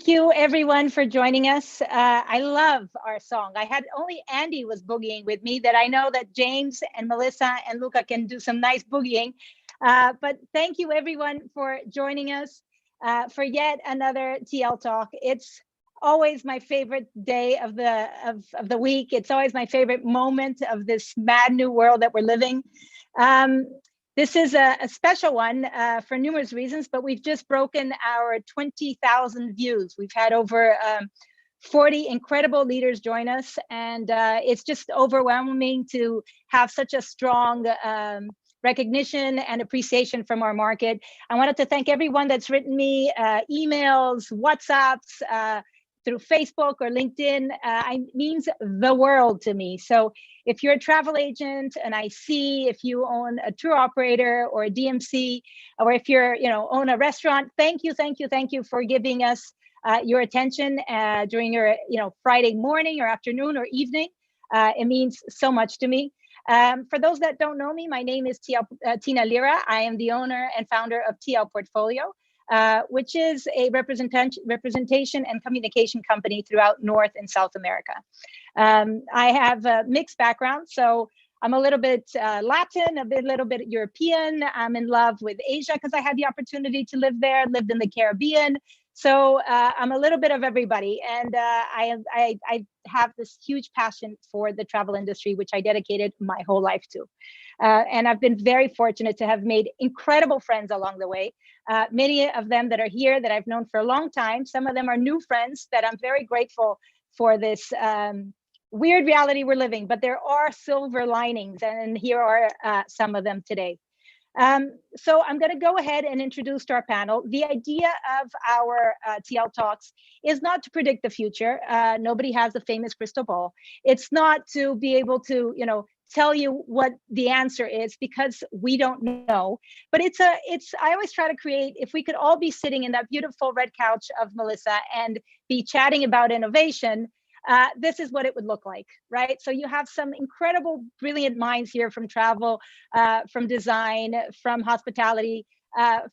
you everyone for joining us. I love our song. I had only Andy was boogieing with me, that I know that James and Melissa and Luca can do some nice boogieing. But thank you everyone for joining us for yet another TL Talk. It's always my favorite day of the week. It's always my favorite moment of this mad new world that we're living. This is a special one for numerous reasons, but we've just broken our 20,000 views. We've had over 40 incredible leaders join us, and it's just overwhelming to have such a strong recognition and appreciation from our market. I wanted to thank everyone that's written me emails, WhatsApps, through Facebook or LinkedIn. It means the world to me. So if you're a travel agent, and I see if you own a tour operator or a DMC, or if you're, own a restaurant, thank you for giving us your attention during your, Friday morning or afternoon or evening. It means so much to me. For those that don't know me, my name is Tina Lehrer. I am the owner and founder of TL Portfolio, which is a representation and communication company throughout North and South America. I have a mixed background, so I'm a little bit Latin, a little bit European. I'm in love with Asia because I had the opportunity to live there, lived in the Caribbean. So I'm a little bit of everybody, and I have this huge passion for the travel industry, which I dedicated my whole life to. And I've been very fortunate to have made incredible friends along the way. Many of them that are here that I've known for a long time. Some of them are new friends that I'm very grateful for this weird reality we're living, but there are silver linings, and here are some of them today. So I'm going to go ahead and introduce to our panel. The idea of our TL Talks is not to predict the future. Nobody has a famous crystal ball. It's not to be able to, tell you what the answer is, because we don't know. But I always try to create, if we could all be sitting in that beautiful red couch of Melissa and be chatting about innovation, this is what it would look like, right? So you have some incredible, brilliant minds here from travel, from design, from hospitality,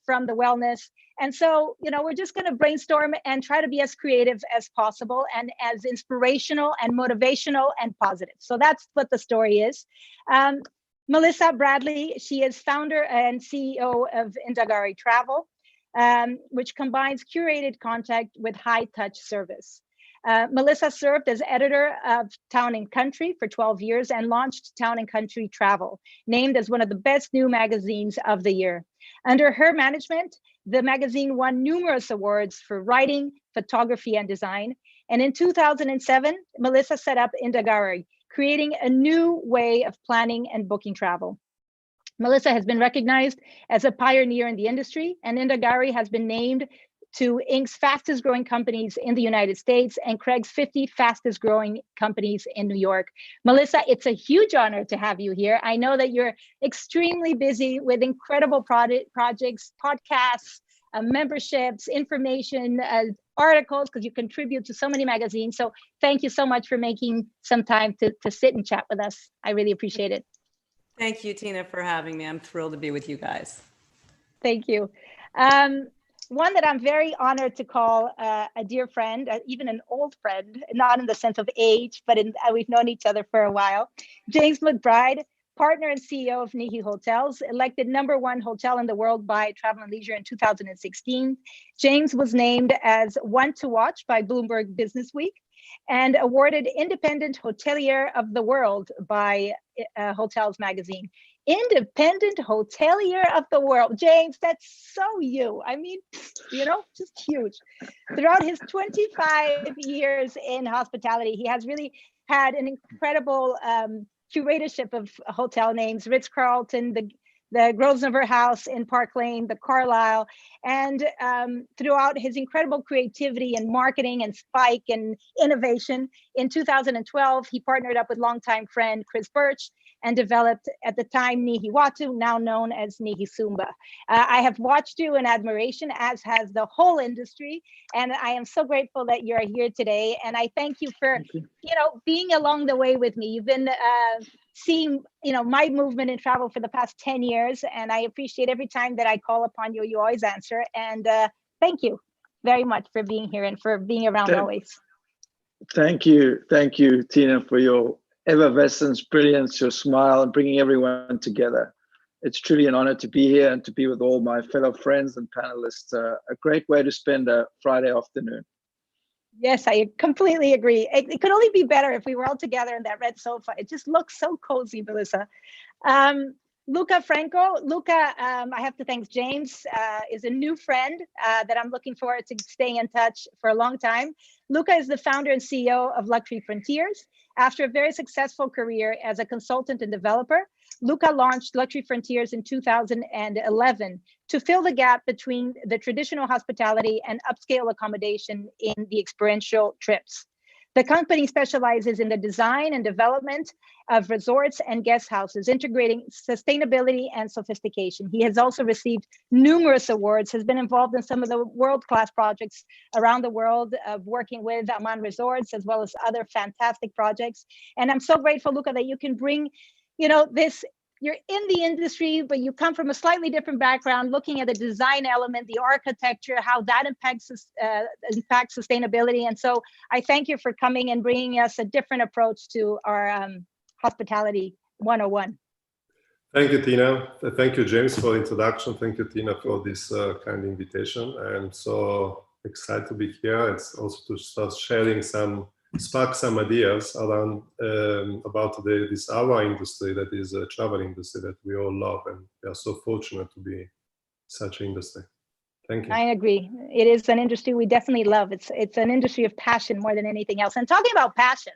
from the wellness. And so, we're just going to brainstorm and try to be as creative as possible and as inspirational and motivational and positive. So that's what the story is. Melissa Bradley, she is founder and CEO of Indagare Travel, which combines curated content with high-touch service. Melissa served as editor of Town and Country for 12 years and launched Town and Country Travel, named as one of the best new magazines of the year. Under her management, the magazine won numerous awards for writing, photography, and design. And in 2007, Melissa set up Indagare, creating a new way of planning and booking travel. Melissa has been recognized as a pioneer in the industry, and Indagare has been named to Inc.'s fastest growing companies in the United States and Craig's 50 fastest growing companies in New York. Melissa, it's a huge honor to have you here. I know that you're extremely busy with incredible projects, podcasts, memberships, information, articles, because you contribute to so many magazines. So thank you so much for making some time to sit and chat with us. I really appreciate it. Thank you, Tina, for having me. I'm thrilled to be with you guys. Thank you. One that I'm very honored to call a dear friend, even an old friend, not in the sense of age, but we've known each other for a while. James McBride, partner and CEO of Nihi Hotels, elected #1 hotel in the world by Travel and Leisure in 2016. James was named as one to watch by Bloomberg Businessweek and awarded Independent Hotelier of the World by Hotels Magazine. Independent Hotelier of the World. James, that's so you. I mean, just huge. Throughout his 25 years in hospitality, he has really had an incredible curatorship of hotel names: Ritz-Carlton, the Grosvenor House in Park Lane, the Carlisle, and throughout his incredible creativity and marketing and spike and innovation, in 2012, he partnered up with longtime friend Chris Birch and developed, at the time, Nihi Watu, now known as Nihi Sumba. I have watched you in admiration, as has the whole industry, and I am so grateful that you're here today. And I thank you for, being along the way with me. You've been seeing, my movement in travel for the past 10 years, and I appreciate every time that I call upon you, you always answer. And thank you. very much for being here and for being around always. Thank you, Tina, for your effervescence, brilliance, your smile, and bringing everyone together. It's truly an honor to be here and to be with all my fellow friends and panelists. A great way to spend a Friday afternoon. Yes, I completely agree. It could only be better if we were all together in that red sofa. It just looks so cozy, Melissa. Luca Franco. Luca, I have to thank James, is a new friend that I'm looking forward to staying in touch for a long time. Luca is the founder and CEO of Luxury Frontiers. After a very successful career as a consultant and developer, Luca launched Luxury Frontiers in 2011 to fill the gap between the traditional hospitality and upscale accommodation in the experiential trips. The company specializes in the design and development of resorts and guest houses, integrating sustainability and sophistication. He has also received numerous awards, has been involved in some of the world-class projects around the world, working with Aman Resorts, as well as other fantastic projects. And I'm so grateful, Luca, that you can bring, this, you're in the industry, but you come from a slightly different background, looking at the design element, the architecture, how that impacts sustainability. And so I thank you for coming and bringing us a different approach to our Hospitality 101. Thank you, Tina. Thank you, James, for the introduction. Thank you, Tina, for this kind invitation. I'm so excited to be here. It's also to start sharing spark some ideas around about this our industry, that is a travel industry that we all love, and we are so fortunate to be such an industry. Thank you. I agree. It is an industry we definitely love. It's an industry of passion more than anything else. And talking about passion,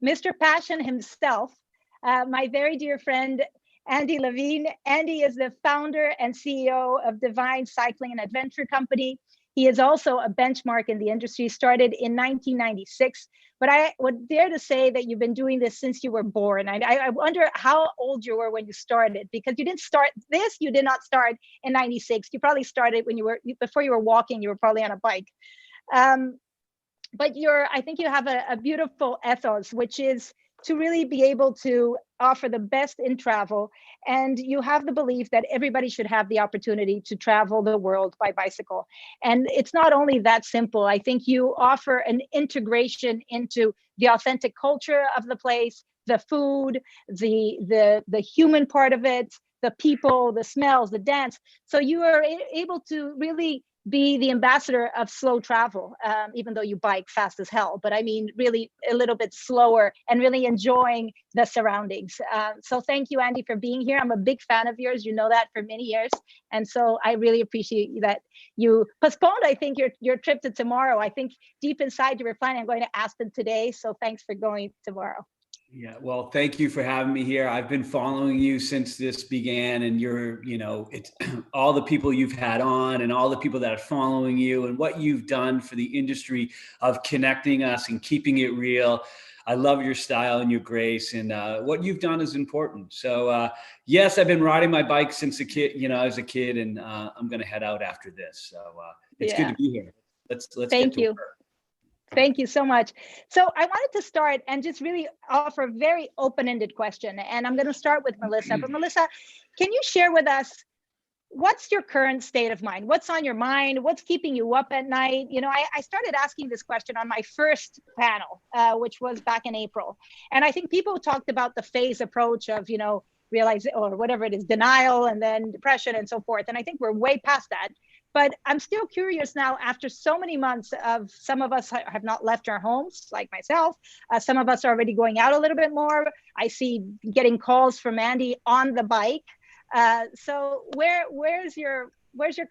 Mr. Passion himself, my very dear friend, Andy Levine. Andy is the founder and CEO of DuVine Cycling and Adventure Company. He is also a benchmark in the industry, started in 1996. But I would dare to say that you've been doing this since you were born. I wonder how old you were when you started, because you didn't start this, you did not start in 96. You probably started when before you were walking, you were probably on a bike. But I think you have a beautiful ethos, which is to really be able to offer the best in travel. And you have the belief that everybody should have the opportunity to travel the world by bicycle. And it's not only that simple. I think you offer an integration into the authentic culture of the place, the food, the human part of it, the people, the smells, the dance. So you are able to really be the ambassador of slow travel, even though you bike fast as hell, but I mean, really a little bit slower and really enjoying the surroundings. So thank you, Andy, for being here. I'm a big fan of yours. You know that for many years. And so I really appreciate that you postponed, I think, your trip to tomorrow. I think deep inside you were planning on going to Aspen today. So thanks for going tomorrow. Yeah, well, thank you for having me here. I've been following you since this began, and it's all the people you've had on and all the people that are following you and what you've done for the industry of connecting us and keeping it real. I love your style and your grace, and what you've done is important. So yes, I've been riding my bike since a kid, as a kid, and I'm going to head out after this. So it's good to be here. Let's thank you. Thank you so much. So I wanted to start and just really offer a very open-ended question. And I'm going to start with Melissa. But Melissa, can you share with us, what's your current state of mind? What's on your mind? What's keeping you up at night? I started asking this question on my first panel, which was back in April. And I think people talked about the phase approach of, realize, or whatever it is, denial and then depression and so forth. And I think we're way past that. But I'm still curious now, after so many months of, some of us have not left our homes, like myself. Some of us are already going out a little bit more. I see getting calls from Andy on the bike. So where's your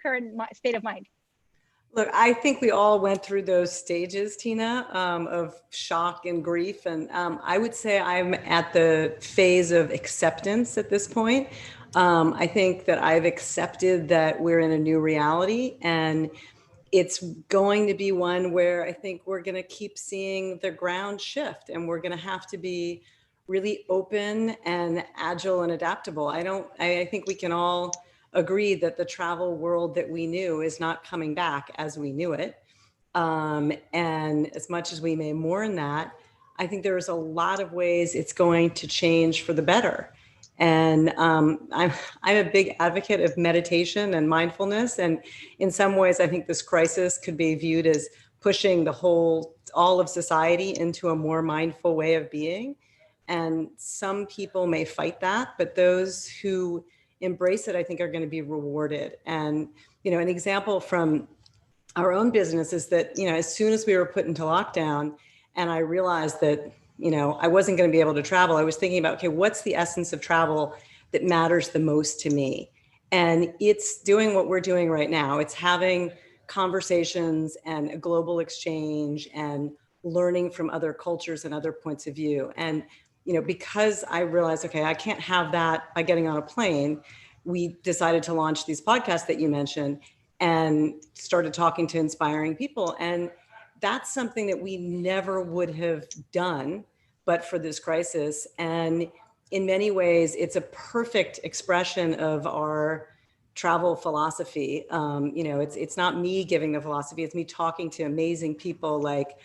current state of mind? Look, I think we all went through those stages, Tina, of shock and grief. And I would say I'm at the phase of acceptance at this point. I think that I've accepted that we're in a new reality, and it's going to be one where I think we're going to keep seeing the ground shift, and we're going to have to be really open and agile and adaptable. I think we can all agree that the travel world that we knew is not coming back as we knew it. And as much as we may mourn that, I think there's a lot of ways it's going to change for the better. And I'm a big advocate of meditation and mindfulness. And in some ways, I think this crisis could be viewed as pushing all of society into a more mindful way of being. And some people may fight that, but those who embrace it, I think, are going to be rewarded. And, an example from our own business is that, as soon as we were put into lockdown and I realized that, I wasn't going to be able to travel, I was thinking about, okay, what's the essence of travel that matters the most to me? And it's doing what we're doing right now. It's having conversations and a global exchange and learning from other cultures and other points of view. And, because I realized, okay, I can't have that by getting on a plane, we decided to launch these podcasts that you mentioned and started talking to inspiring people. And that's something that we never would have done but for this crisis. And in many ways, it's a perfect expression of our travel philosophy. It's not me giving the philosophy, it's me talking to amazing people like,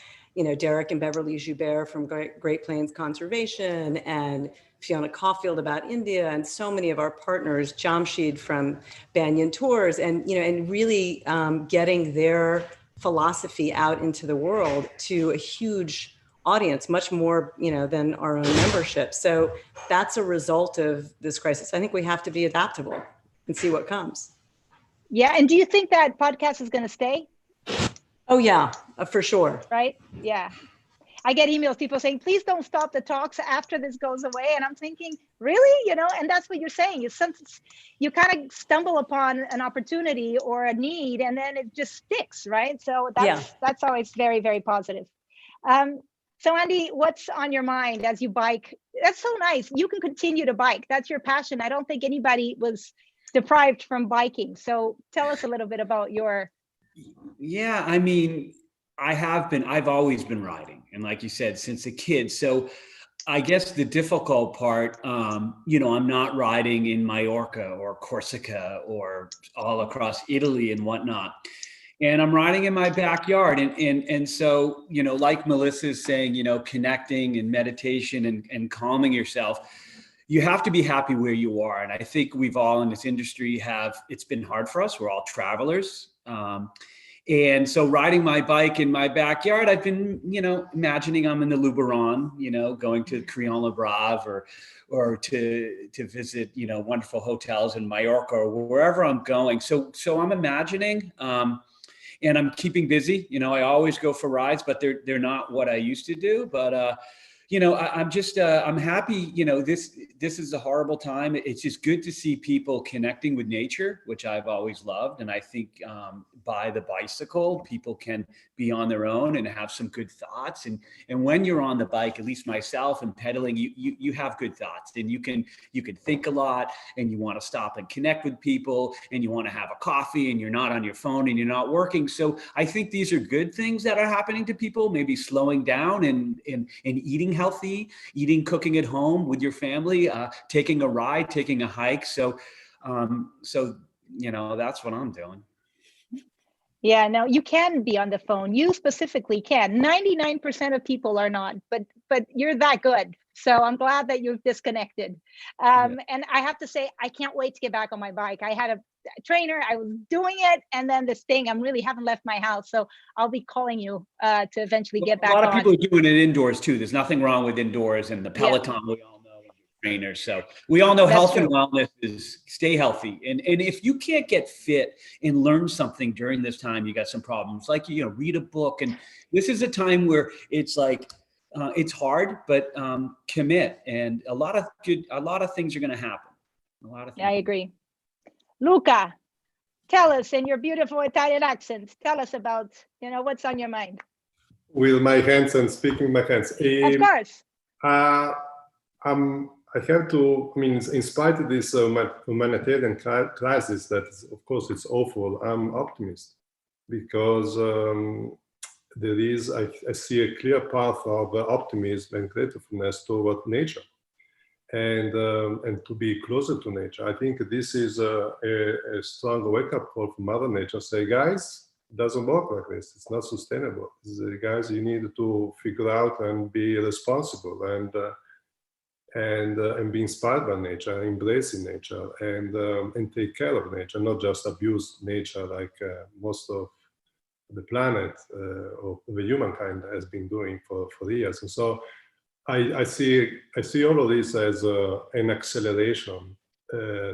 Derek and Beverly Joubert from Great Plains Conservation, and Fiona Caulfield about India, and so many of our partners, Jamshid from Banyan Tours, and really getting their philosophy out into the world to a huge audience, much more than our own membership. So that's a result of this crisis. I think we have to be adaptable and see what comes. Yeah, and do you think that podcast is going to stay? Oh yeah, for sure. Right? Yeah. I get emails, people saying, please don't stop the talks after this goes away. And I'm thinking, really? And that's what you're saying. You kind of stumble upon an opportunity or a need, and then it just sticks, right? So that's always very, very positive. So Andy, what's on your mind as you bike? That's so nice. You can continue to bike. That's your passion. I don't think anybody was deprived from biking. So tell us a little bit about your... Yeah, I mean, I've always been riding. And like you said, since a kid. So I guess the difficult part, I'm not riding in Mallorca or Corsica or all across Italy and whatnot. And I'm riding in my backyard. And so, like Melissa's saying, connecting and meditation and calming yourself, you have to be happy where you are. And I think we've all in this industry it's been hard for us. We're all travelers. And so riding my bike in my backyard, I've been, imagining I'm in the Luberon, going to Crillon Le Brave or to visit, wonderful hotels in Mallorca or wherever I'm going. So I'm imagining, and I'm keeping busy. I always go for rides, but they're not what I used to do. But I'm happy. This is a horrible time. It's just good to see people connecting with nature, which I've always loved. And I think by the bicycle, people can be on their own and have some good thoughts. And when you're on the bike, at least myself and pedaling, you have good thoughts, and you can think a lot, and you want to stop and connect with people, and you want to have a coffee, and you're not on your phone and you're not working. So I think these are good things that are happening to people, maybe slowing down and eating healthy, cooking at home with your family, taking a ride, taking a hike. So that's what I'm doing. Yeah, no, you can be on the phone. You specifically can. 99% of people are not, but you're that good. So I'm glad that you've disconnected. And I have to say, I can't wait to get back on my bike. I had a trainer, I was doing it, and then this thing, I really haven't left my house. So I'll be calling you to eventually get back on. A lot of people are doing it indoors too. There's nothing wrong with indoors, and the Peloton, we all know, and your trainers. So we all know health and wellness is stay healthy. And if you can't get fit and learn something during this time, you got some problems, like, read a book. And this is a time where it's like, it's hard, but commit, and a lot of things are going to happen. A lot of things. Yeah, I agree. Luca, tell us in your beautiful Italian accent. Tell us about what's on your mind. With my hands and speaking my hands. Of course. I have to. I mean, in spite of this humanitarian crisis, that of course it's awful. I'm optimist because. There is, I see a clear path of optimism and gratefulness toward nature, and to be closer to nature. I think this is a strong wake-up call for Mother Nature. Say, guys, it doesn't work like this. It's not sustainable. Guys, you need to figure out and be responsible. and be inspired by nature, embracing nature, and take care of nature, not just abuse nature like most of the planet or the humankind has been doing for years. And so I see all of this as an acceleration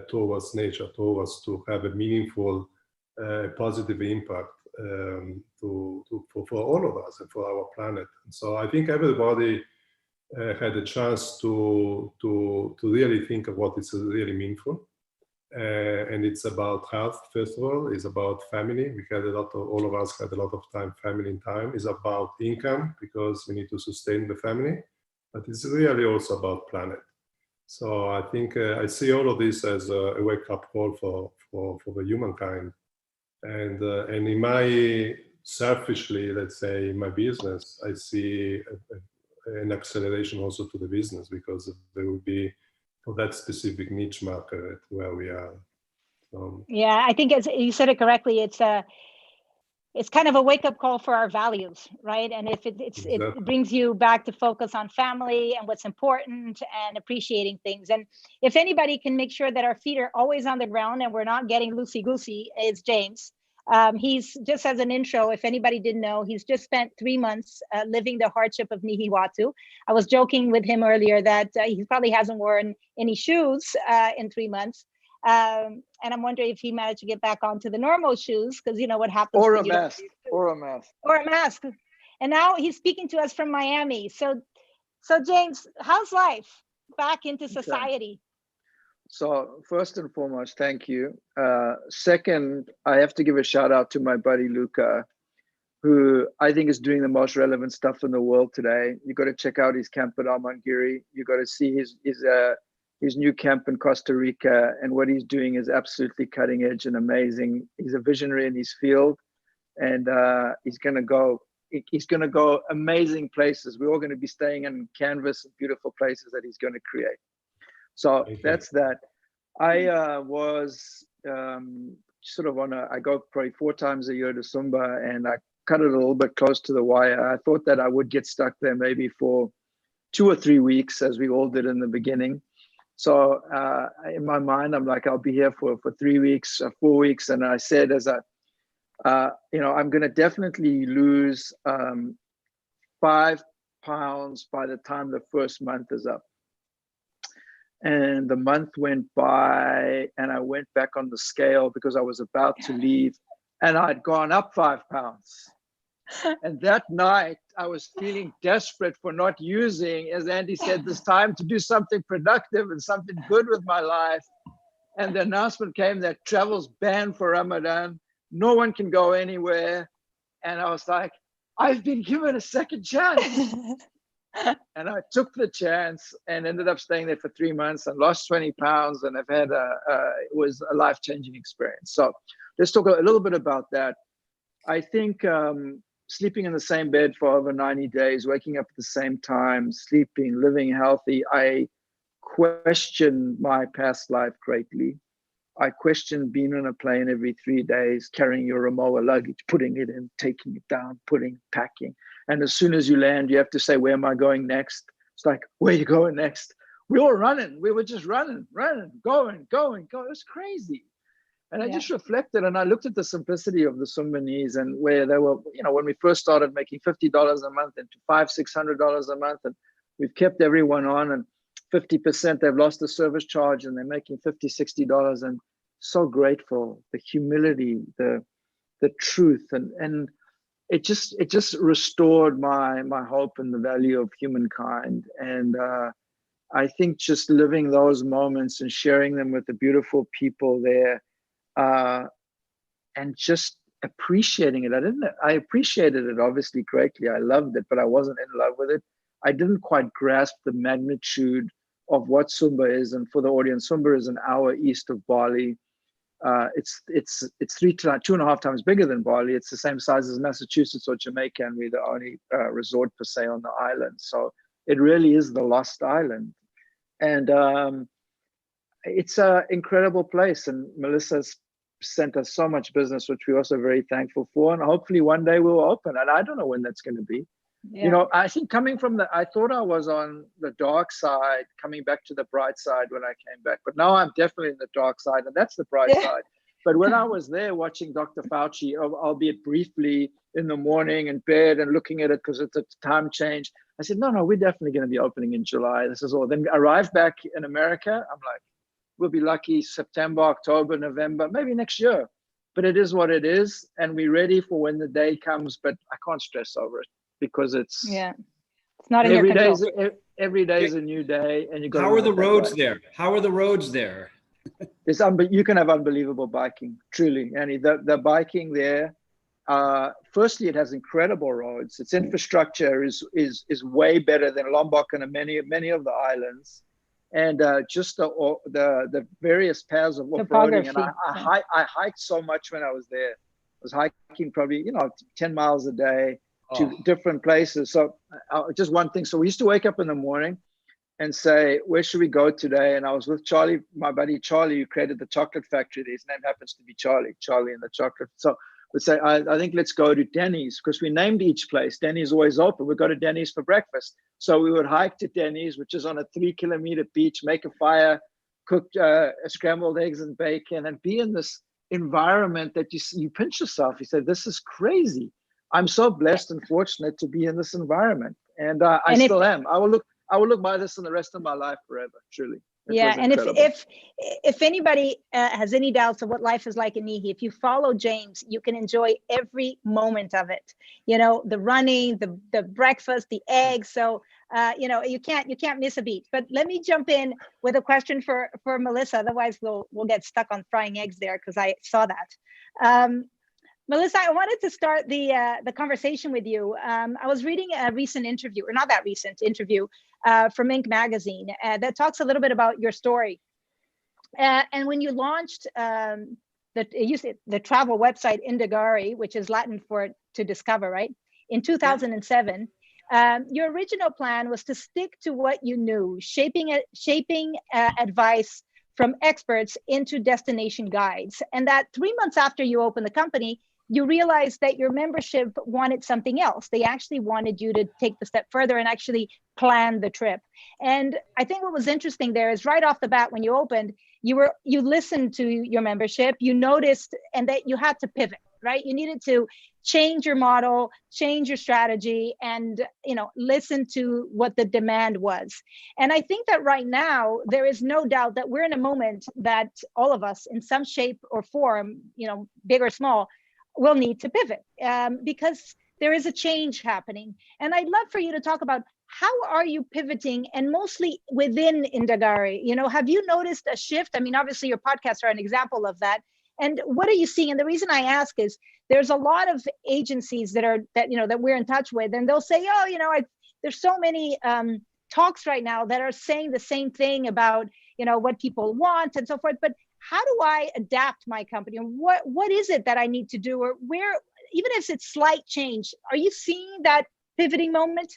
towards nature, towards to have a meaningful, positive impact for all of us and for our planet. And so I think everybody had a chance to really think of what is really meaningful. And it's about health, first of all. It's about family. All of us had a lot of time, family time. It's about income, because we need to sustain the family. But it's really also about planet. So I think I see all of this as a wake-up call for the humankind. And in my, selfishly, let's say, in my business, I see an acceleration also to the business, because there will be, for that specific niche market where we are. Yeah, I think, as you said it correctly, it's kind of a wake-up call for our values, right? And if it brings you back to focus on family and what's important and appreciating things. And if anybody can make sure that our feet are always on the ground and we're not getting loosey-goosey, it's James. He's, just as an intro, if anybody didn't know, he's just spent 3 months living the hardship of Nihi. I was joking with him earlier that he probably hasn't worn any shoes in 3 months. And I'm wondering if he managed to get back onto the normal shoes, because you know what happens. Or a mask. And now he's speaking to us from Miami. So James, how's life back into society? So first and foremost, thank you. Second, I have to give a shout out to my buddy Luca, who I think is doing the most relevant stuff in the world today. You got to check out his camp at Almangiri. You got to see his new camp in Costa Rica, and what he's doing is absolutely cutting edge and amazing. He's a visionary in his field, and he's going to go amazing places. We're all going to be staying in canvas and beautiful places that he's going to create. So that's that. I was sort of I go probably 4 times a year to Sumba, and I cut it a little bit close to the wire. I thought that I would get stuck there maybe for 2 or 3 weeks, as we all did in the beginning. So in my mind, I'm like, I'll be here for 3 weeks, 4 weeks. And I said, I'm going to definitely lose 5 pounds by the time the first month is up. And the month went by, and I went back on the scale because I was about to leave, and I'd gone up 5 pounds. And that night, I was feeling desperate for not using, as Andy said, this time to do something productive and something good with my life. And the announcement came that travel's banned for Ramadan. No one can go anywhere. And I was like, I've been given a second chance. And I took the chance and ended up staying there for 3 months and lost 20 pounds. And I've had it was a life-changing experience. So let's talk a little bit about that. I think sleeping in the same bed for over 90 days, waking up at the same time, sleeping, living healthy, I question my past life greatly. I question being on a plane every 3 days, carrying your Rimowa luggage, putting it in, taking it down, packing. And as soon as you land, you have to say, where am I going next? It's like, where are you going next? We were running. We were just running, going. It was crazy. And I just reflected, and I looked at the simplicity of the Sumbanese, and where they were, when we first started making $50 a month into $500-600 a month, and we've kept everyone on, and 50% they've lost the service charge, and they're making $50-60, and so grateful. The humility, the truth, and it just restored my hope in the value of humankind. And I think just living those moments and sharing them with the beautiful people there. And just appreciating it. I appreciated it obviously greatly. I loved it, but I wasn't in love with it. I didn't quite grasp the magnitude of what Sumba is. And for the audience, Sumba is an hour east of Bali. It's 2.5 times bigger than Bali. It's the same size as Massachusetts or Jamaica, and we're the only resort per se on the island. So it really is the lost island. And it's an incredible place. And Melissa's sent us so much business, which we're also very thankful for. And hopefully one day we'll open. And I don't know when that's going to be. You know, I think coming from I thought I was on the dark side, coming back to the bright side when I came back, but now I'm definitely in the dark side, and that's the bright side. But when I was there watching Dr. Fauci, albeit briefly in the morning in bed and looking at it because it's a time change, I said, no, we're definitely going to be opening in July. This is all. Then arrived back in America. I'm like, we'll be lucky September, October, November, maybe next year. But it is what it is. And we're ready for when the day comes, but I can't stress over it because it's not in your control. Every day is a new day. And you got. How are the roads there? How are the roads there? You can have unbelievable biking, truly. And the biking there, firstly, it has incredible roads. Its infrastructure is way better than Lombok and many of the islands. And just the various paths of off-roading. And I hiked so much when I was there. I was hiking probably, 10 miles a day to different places. So just one thing. So we used to wake up in the morning and say, where should we go today? And I was with Charlie, my buddy Charlie, who created the chocolate factory. His name happens to be Charlie and the chocolate. So we'd say, I think let's go to Denny's, because we named each place. Denny's is always open. We'd go to Denny's for breakfast. So we would hike to Denny's, which is on a 3-kilometer beach, make a fire, cook scrambled eggs and bacon, and be in this environment that you pinch yourself. You say, this is crazy. I'm so blessed and fortunate to be in this environment. And I still am. I will look by this in the rest of my life forever, truly. And if anybody has any doubts of what life is like in Nihi, if you follow James, you can enjoy every moment of it. The running, the breakfast, the eggs. So you can't miss a beat. But let me jump in with a question for Melissa. Otherwise, we'll get stuck on frying eggs there, because I saw that. Melissa, I wanted to start the conversation with you. I was reading a recent interview, or not that recent interview, from Inc. magazine that talks a little bit about your story. And when you launched the travel website Indagare, which is Latin for to discover, right? In 2007, your original plan was to stick to what you knew, shaping advice from experts into destination guides. And that 3 months after you opened the company, you realized that your membership wanted something else. They actually wanted you to take the step further and actually plan the trip. And I think what was interesting there is right off the bat, when you opened, you listened to your membership, you noticed, and that you had to pivot, right? You needed to change your model, change your strategy, and listen to what the demand was. And I think that right now, there is no doubt that we're in a moment that all of us, in some shape or form, big or small, will need to pivot because there is a change happening. And I'd love for you to talk about how are you pivoting, and mostly within Indagare. Have you noticed a shift? I mean, obviously your podcasts are an example of that. And what are you seeing? And the reason I ask is there's a lot of agencies that we're in touch with, and they'll say, there's so many talks right now that are saying the same thing about what people want and so forth. But how do I adapt my company? And what is it that I need to do? Or where, even if it's slight change, are you seeing that pivoting moment?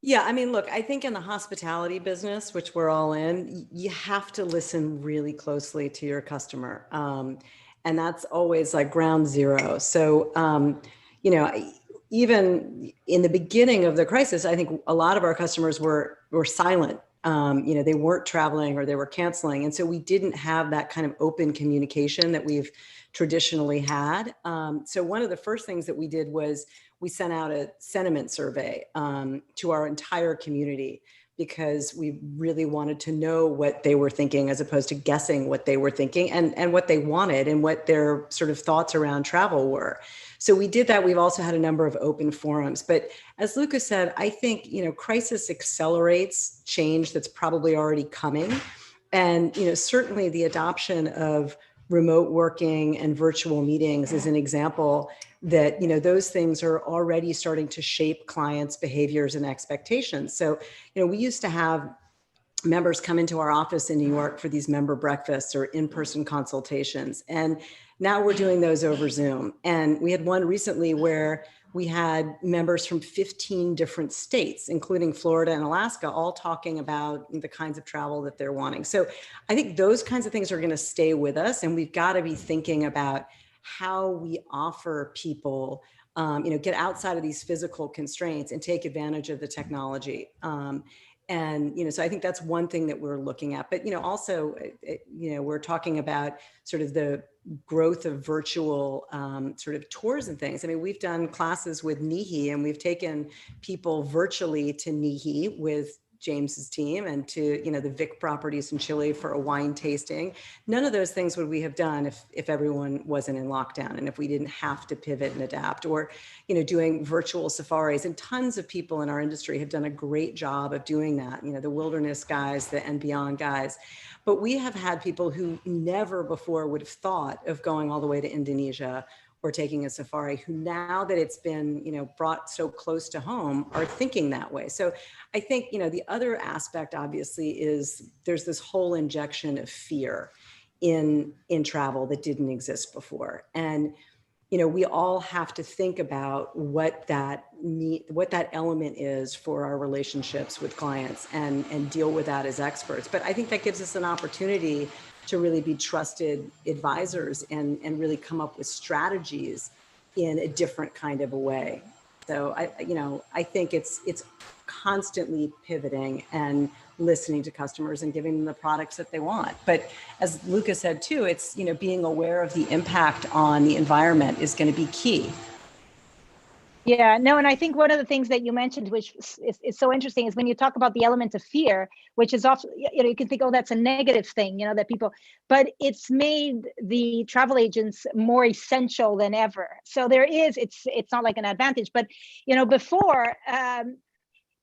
Yeah, I mean, look, I think in the hospitality business, which we're all in, you have to listen really closely to your customer. And that's always like ground zero. So, even in the beginning of the crisis, I think a lot of our customers were silent. They weren't traveling or they were canceling. And so we didn't have that kind of open communication that we've traditionally had. So one of the first things that we did was we sent out a sentiment survey to our entire community, because we really wanted to know what they were thinking, as opposed to guessing what they were thinking and what they wanted and what their sort of thoughts around travel were. So we did that. We've also had a number of open forums. But as Luca said, I think, crisis accelerates change that's probably already coming. And, certainly the adoption of remote working and virtual meetings is an example that, those things are already starting to shape clients' behaviors and expectations. So, we used to have members come into our office in New York for these member breakfasts or in-person consultations. And now we're doing those over Zoom. And we had one recently where we had members from 15 different states, including Florida and Alaska, all talking about the kinds of travel that they're wanting. So I think those kinds of things are going to stay with us. And we've got to be thinking about how we offer people get outside of these physical constraints and take advantage of the technology. And, so I think that's one thing that we're looking at, but, also, we're talking about sort of the growth of virtual sort of tours and things. I mean, we've done classes with Nihi, and we've taken people virtually to Nihi with James's team and to, the Vic properties in Chile for a wine tasting. None of those things would we have done if everyone wasn't in lockdown and if we didn't have to pivot and adapt, or, doing virtual safaris. And tons of people in our industry have done a great job of doing that. The wilderness guys, the and beyond guys. But we have had people who never before would have thought of going all the way to Indonesia or taking a safari, who now that it's been, brought so close to home, are thinking that way. So I think, the other aspect obviously is there's this whole injection of fear in travel that didn't exist before. And, we all have to think about what that element is for our relationships with clients and deal with that as experts. But I think that gives us an opportunity to really be trusted advisors and really come up with strategies in a different kind of a way. So I think it's constantly pivoting and listening to customers and giving them the products that they want. But as Luca said too, it's, being aware of the impact on the environment is going to be key. Yeah, no, and I think one of the things that you mentioned, which is so interesting, is when you talk about the element of fear, which is often, you can think, oh, that's a negative thing, that people, but it's made the travel agents more essential than ever. So it's not like an advantage, but, before,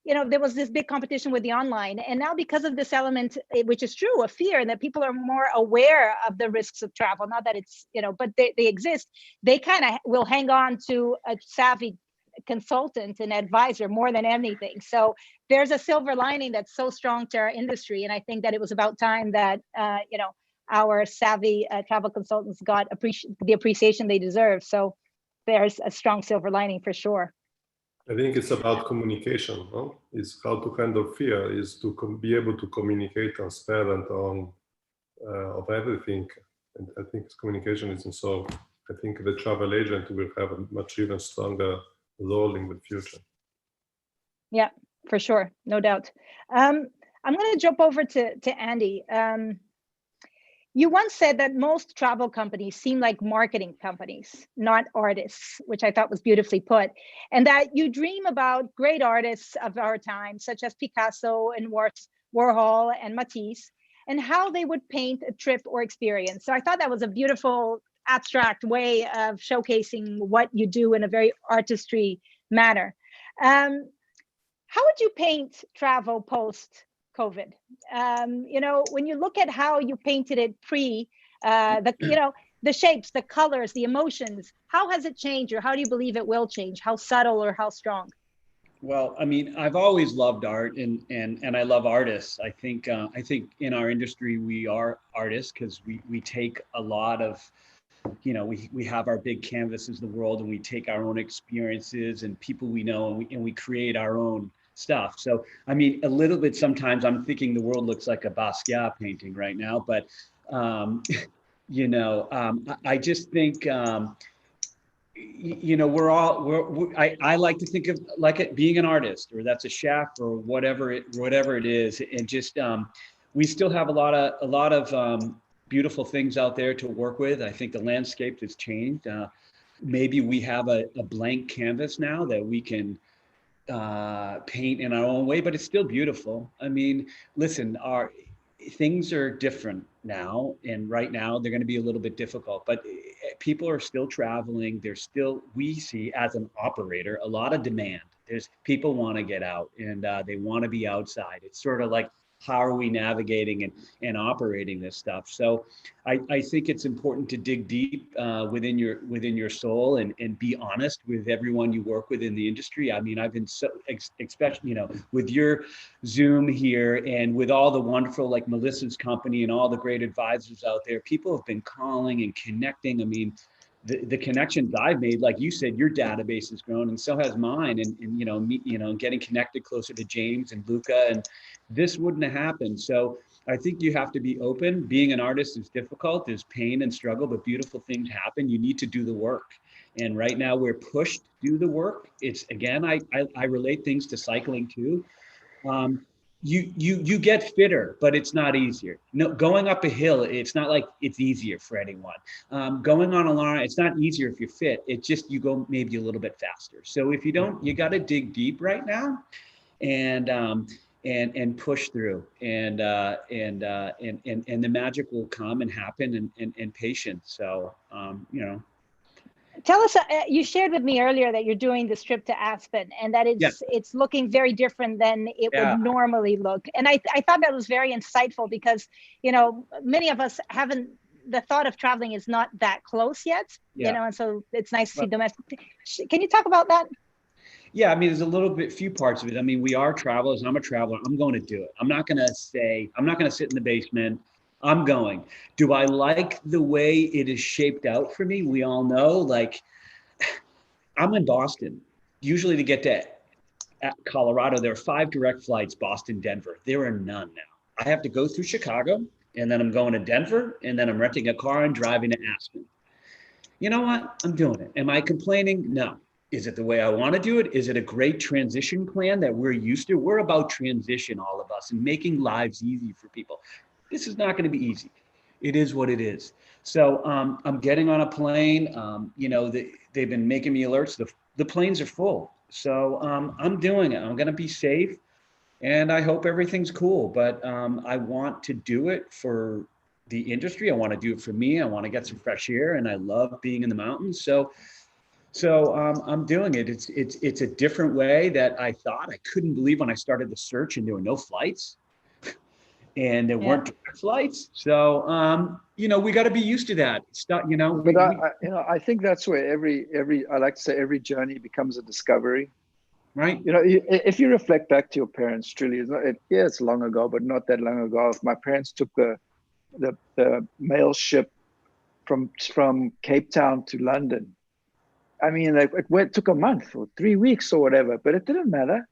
there was this big competition with the online, and now because of this element, which is true, of fear, and that people are more aware of the risks of travel, not that it's, but they exist, they kind of will hang on to a savvy consultant and advisor more than anything. So there's a silver lining that's so strong to our industry, and I think that it was about time that our savvy travel consultants got the appreciation they deserve. So there's a strong silver lining for sure. I think it's about communication. No? It's how to handle fear is to be able to communicate transparent on of everything, and I think communication isn't so. I think the travel agent will have a much even stronger role in the future. Yeah, for sure, no doubt. I'm going to jump over to Andy. You once said that most travel companies seem like marketing companies, not artists, which I thought was beautifully put, and that you dream about great artists of our time, such as Picasso and Warhol and Matisse, and how they would paint a trip or experience. So I thought that was a beautiful abstract way of showcasing what you do in a very artistry manner. How would you paint travel post-COVID? When you look at how you painted it the shapes, the colors, the emotions, how has it changed, or how do you believe it will change? How subtle or how strong? Well, I mean, I've always loved art and I love artists. I think in our industry, we are artists because we take a lot of, we have our big canvases of the world, and we take our own experiences and people we know, and we create our own stuff. So, I mean, a little bit, sometimes I'm thinking the world looks like a Basquiat painting right now, but, I just think, I like to think of like it being an artist, or that's a chef, or whatever it is. And just, we still have a lot of beautiful things out there to work with. I think the landscape has changed. Maybe we have a blank canvas now that we can paint in our own way, but it's still beautiful. I mean, listen, things are different now, and right now they're going to be a little bit difficult, but people are still traveling. We see as an operator, a lot of demand. There's people want to get out, and they want to be outside. It's sort of like, how are we navigating and operating this stuff? So I think it's important to dig deep within your soul and be honest with everyone you work with in the industry. I mean, I've been so, especially, with your Zoom here and with all the wonderful, like Melissa's company and all the great advisors out there, people have been calling and connecting. I mean, the connections I've made, like you said, your database has grown, and so has mine. And getting connected closer to James and Luca, and this wouldn't have happened. So I think you have to be open. Being an artist is difficult. There's pain and struggle, but beautiful things happen. You need to do the work. And right now we're pushed to do the work. It's, again, I relate things to cycling too. You get fitter, but it's not easier. No, going up a hill, it's not like it's easier for anyone. Going on a line, it's not easier if you're fit. It's just you go maybe a little bit faster. So if you don't, you got to dig deep right now, and push through, and the magic will come and happen, and patience. So Tell us, you shared with me earlier that you're doing this trip to Aspen, and that it's looking very different than it would normally look. And I thought that was very insightful, because, many of us haven't, the thought of traveling is not that close yet, and so it's nice to see domestic. Can you talk about that? Yeah, I mean, there's few parts of it. I mean, we are travelers, and I'm a traveler. I'm going to do it. I'm not going to sit in the basement. I'm going. Do I like the way it is shaped out for me? We all know, like, I'm in Boston. Usually to get to Colorado, there are 5 direct flights, Boston, Denver. There are none now. I have to go through Chicago, and then I'm going to Denver, and then I'm renting a car and driving to Aspen. You know what? I'm doing it. Am I complaining? No. Is it the way I want to do it? Is it a great transition plan that we're used to? We're about transition, all of us, and making lives easy for people. This is not going to be easy. It is what it is. So I'm getting on a plane. They've been making me alerts. The planes are full. So I'm doing it. I'm going to be safe, and I hope everything's cool. But I want to do it for the industry. I want to do it for me. I want to get some fresh air, and I love being in the mountains. So I'm doing it. It's a different way that I thought. I couldn't believe when I started the search and there were no flights. And there weren't direct flights, so we got to be used to that. But I think that's where I like to say every journey becomes a discovery, right? If you reflect back to your parents, truly, it's long ago, but not that long ago. If my parents took the mail ship from Cape Town to London, I mean, it took a month or 3 weeks or whatever, but it didn't matter.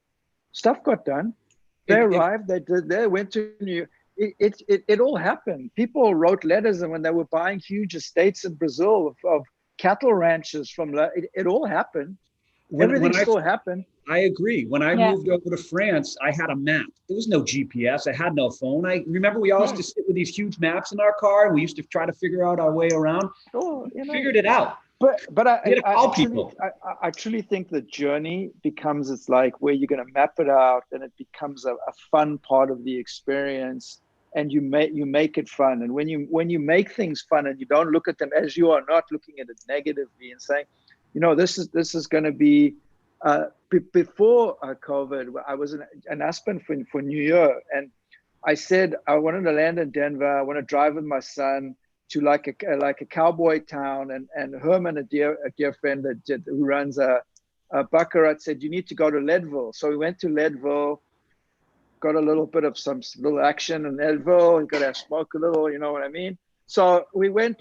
Stuff got done. They arrived. They went to New York. It all happened. People wrote letters, and when they were buying huge estates in Brazil of cattle ranches it all happened. Everything still happened. I agree. When I moved over to France, I had a map. There was no GPS. I had no phone. I remember we all used to sit with these huge maps in our car, and we used to try to figure out our way around. Figured it out. But I truly think the journey becomes, it's like where you're going to map it out, and it becomes a fun part of the experience, and you make it fun. And when you make things fun and you don't look at them as you are not looking at it negatively and saying, this is going to be before COVID. I was in Aspen for New Year, and I said I wanted to land in Denver. I want to drive with my son to like a cowboy town, and Herman, a dear friend who runs a baccarat, said you need to go to Leadville. So we went to Leadville, got a little bit of some little action in Leadville, and got to smoke a little, you know what I mean? So we went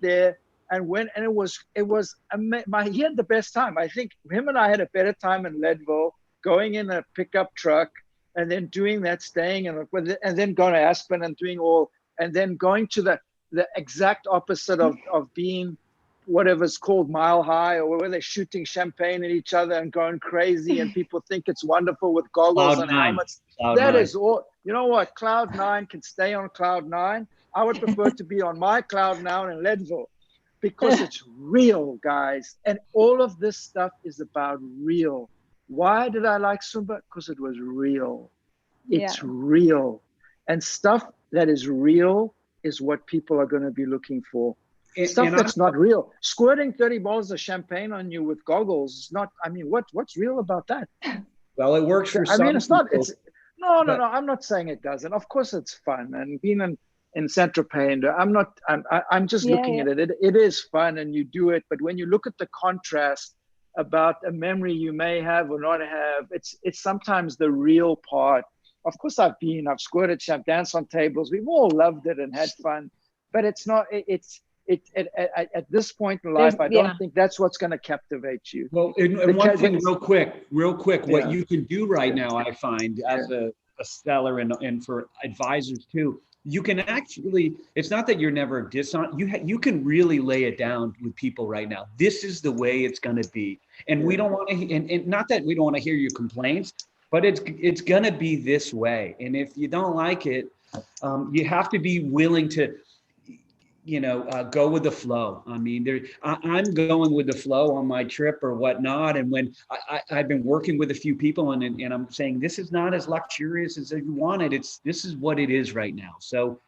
there, and it was he had the best time. I think him and I had a better time in Leadville, going in a pickup truck and then doing that, staying and then going to Aspen and doing all, and then going to the exact opposite of being whatever's called Mile High, or where they're shooting champagne at each other and going crazy, and people think it's wonderful with goggles and helmets. That is all. You know what? Cloud 9 can stay on Cloud 9. I would prefer to be on my Cloud 9 in Leadville, because it's real, guys. And all of this stuff is about real. Why did I like Sumba? Because it was real. It's real. And stuff that is real is what people are going to be looking for. Stuff that's not real. Squirting 30 bottles of champagne on you with goggles is not, I mean, what's real about that? Well, it works for some it's people. not, it's, no, I'm not saying it doesn't. Of course it's fun. And being in Saint-Tropez, I'm just looking at it. It is fun and you do it. But when you look at the contrast about a memory you may have or not have, it's sometimes the real part. Of course I've squirted champagne, danced on tables. We've all loved it and had fun, but it's not, at this point in life, I don't think that's what's going to captivate you. Well, and one thing real quick, what you can do right now, I find as a seller and for advisors too, you can actually, it's not that you're never dishonest. You can really lay it down with people right now. This is the way it's going to be. And we don't want to, and not that we don't want to hear your complaints, but it's going to be this way. And if you don't like it, you have to be willing to, go with the flow. I mean, I'm going with the flow on my trip or whatnot. And when I've been working with a few people and I'm saying, this is not as luxurious as you wanted. This is what it is right now. So,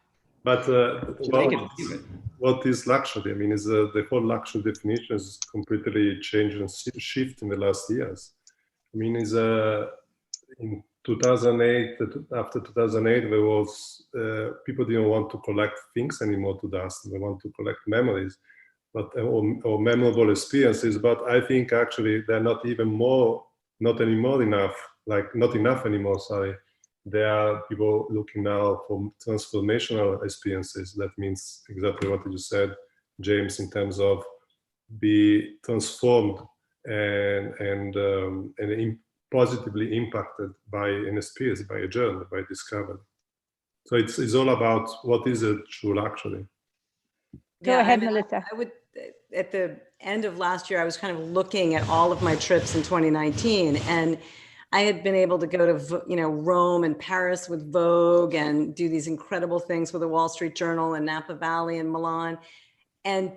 but what is luxury? I mean, is the whole luxury definition is completely changed and shift in the last years. I mean, in 2008, after 2008, there was people didn't want to collect things anymore to dust. They want to collect memories, or memorable experiences. But I think actually they're not anymore enough. Like not enough anymore. Sorry, there are people looking now for transformational experiences. That means exactly what you said, James, in terms of be transformed and positively impacted by an experience, by a journey, by discovery. So it's all about what is a true luxury. Go ahead, Melissa. I would, at the end of last year, I was kind of looking at all of my trips in 2019, and I had been able to go to, Rome and Paris with Vogue and do these incredible things with the Wall Street Journal and Napa Valley and Milan. And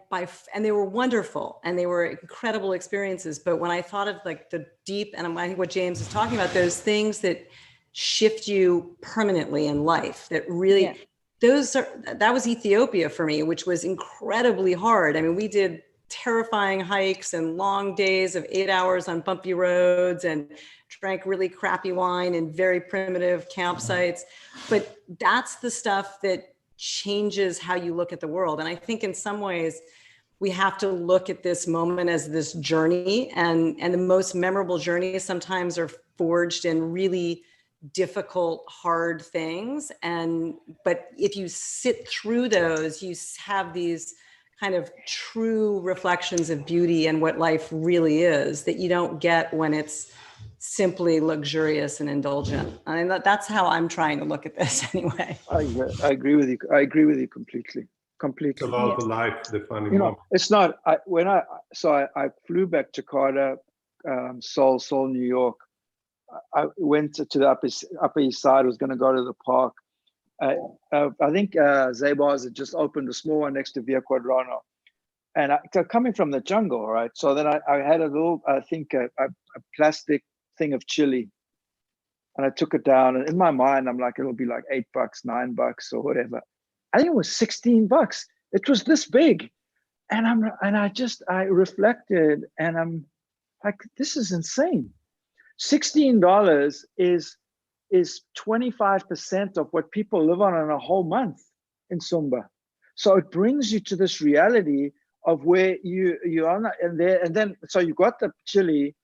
they were wonderful and they were incredible experiences. But when I thought of like the deep, and I think what James is talking about, those things that shift you permanently in life, that really, that was Ethiopia for me, which was incredibly hard. I mean, we did terrifying hikes and long days of 8 hours on bumpy roads and drank really crappy wine in very primitive campsites. But that's the stuff that changes how you look at the world. And I think in some ways we have to look at this moment as this journey, and the most memorable journeys sometimes are forged in really difficult, hard things. But if you sit through those, you have these kind of true reflections of beauty and what life really is that you don't get when it's simply luxurious and indulgent. I mean, that's how I'm trying to look at this anyway. I agree with you. I agree with you completely. It's about the life defining moment. It's not. I flew back to Jakarta, Seoul, New York. I went to the Upper East Side. Was going to go to the park. I think Zabar's had just opened a small one next to Via Quadrano, and coming from the jungle, right? So then I had a little, I think a plastic thing of chili, and I took it down, and in my mind I'm like, it'll be like $8, $9 or whatever. I think it was $16. It was this big, and I reflected, and I'm like, this is insane. $16 is 25% of what people live on in a whole month in Sumba. So it brings you to this reality of where you are not, and then so you got the chili.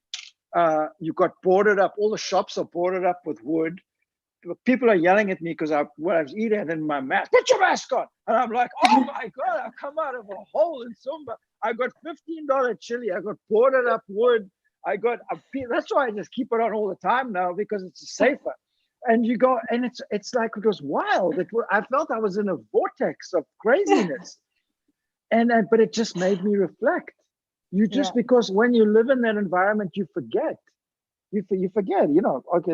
You got boarded up. All the shops are boarded up with wood. People are yelling at me because what I was eating, and then my mask. Put your mask on, and I'm like, oh my God! I've come out of a hole in Sumba. I got $15 chili. I got boarded up wood. That's why I just keep it on all the time now, because it's safer. And you go, and it's like, it was wild. I felt I was in a vortex of craziness, but it just made me reflect. Because when you live in that environment, you forget. You forget. Okay,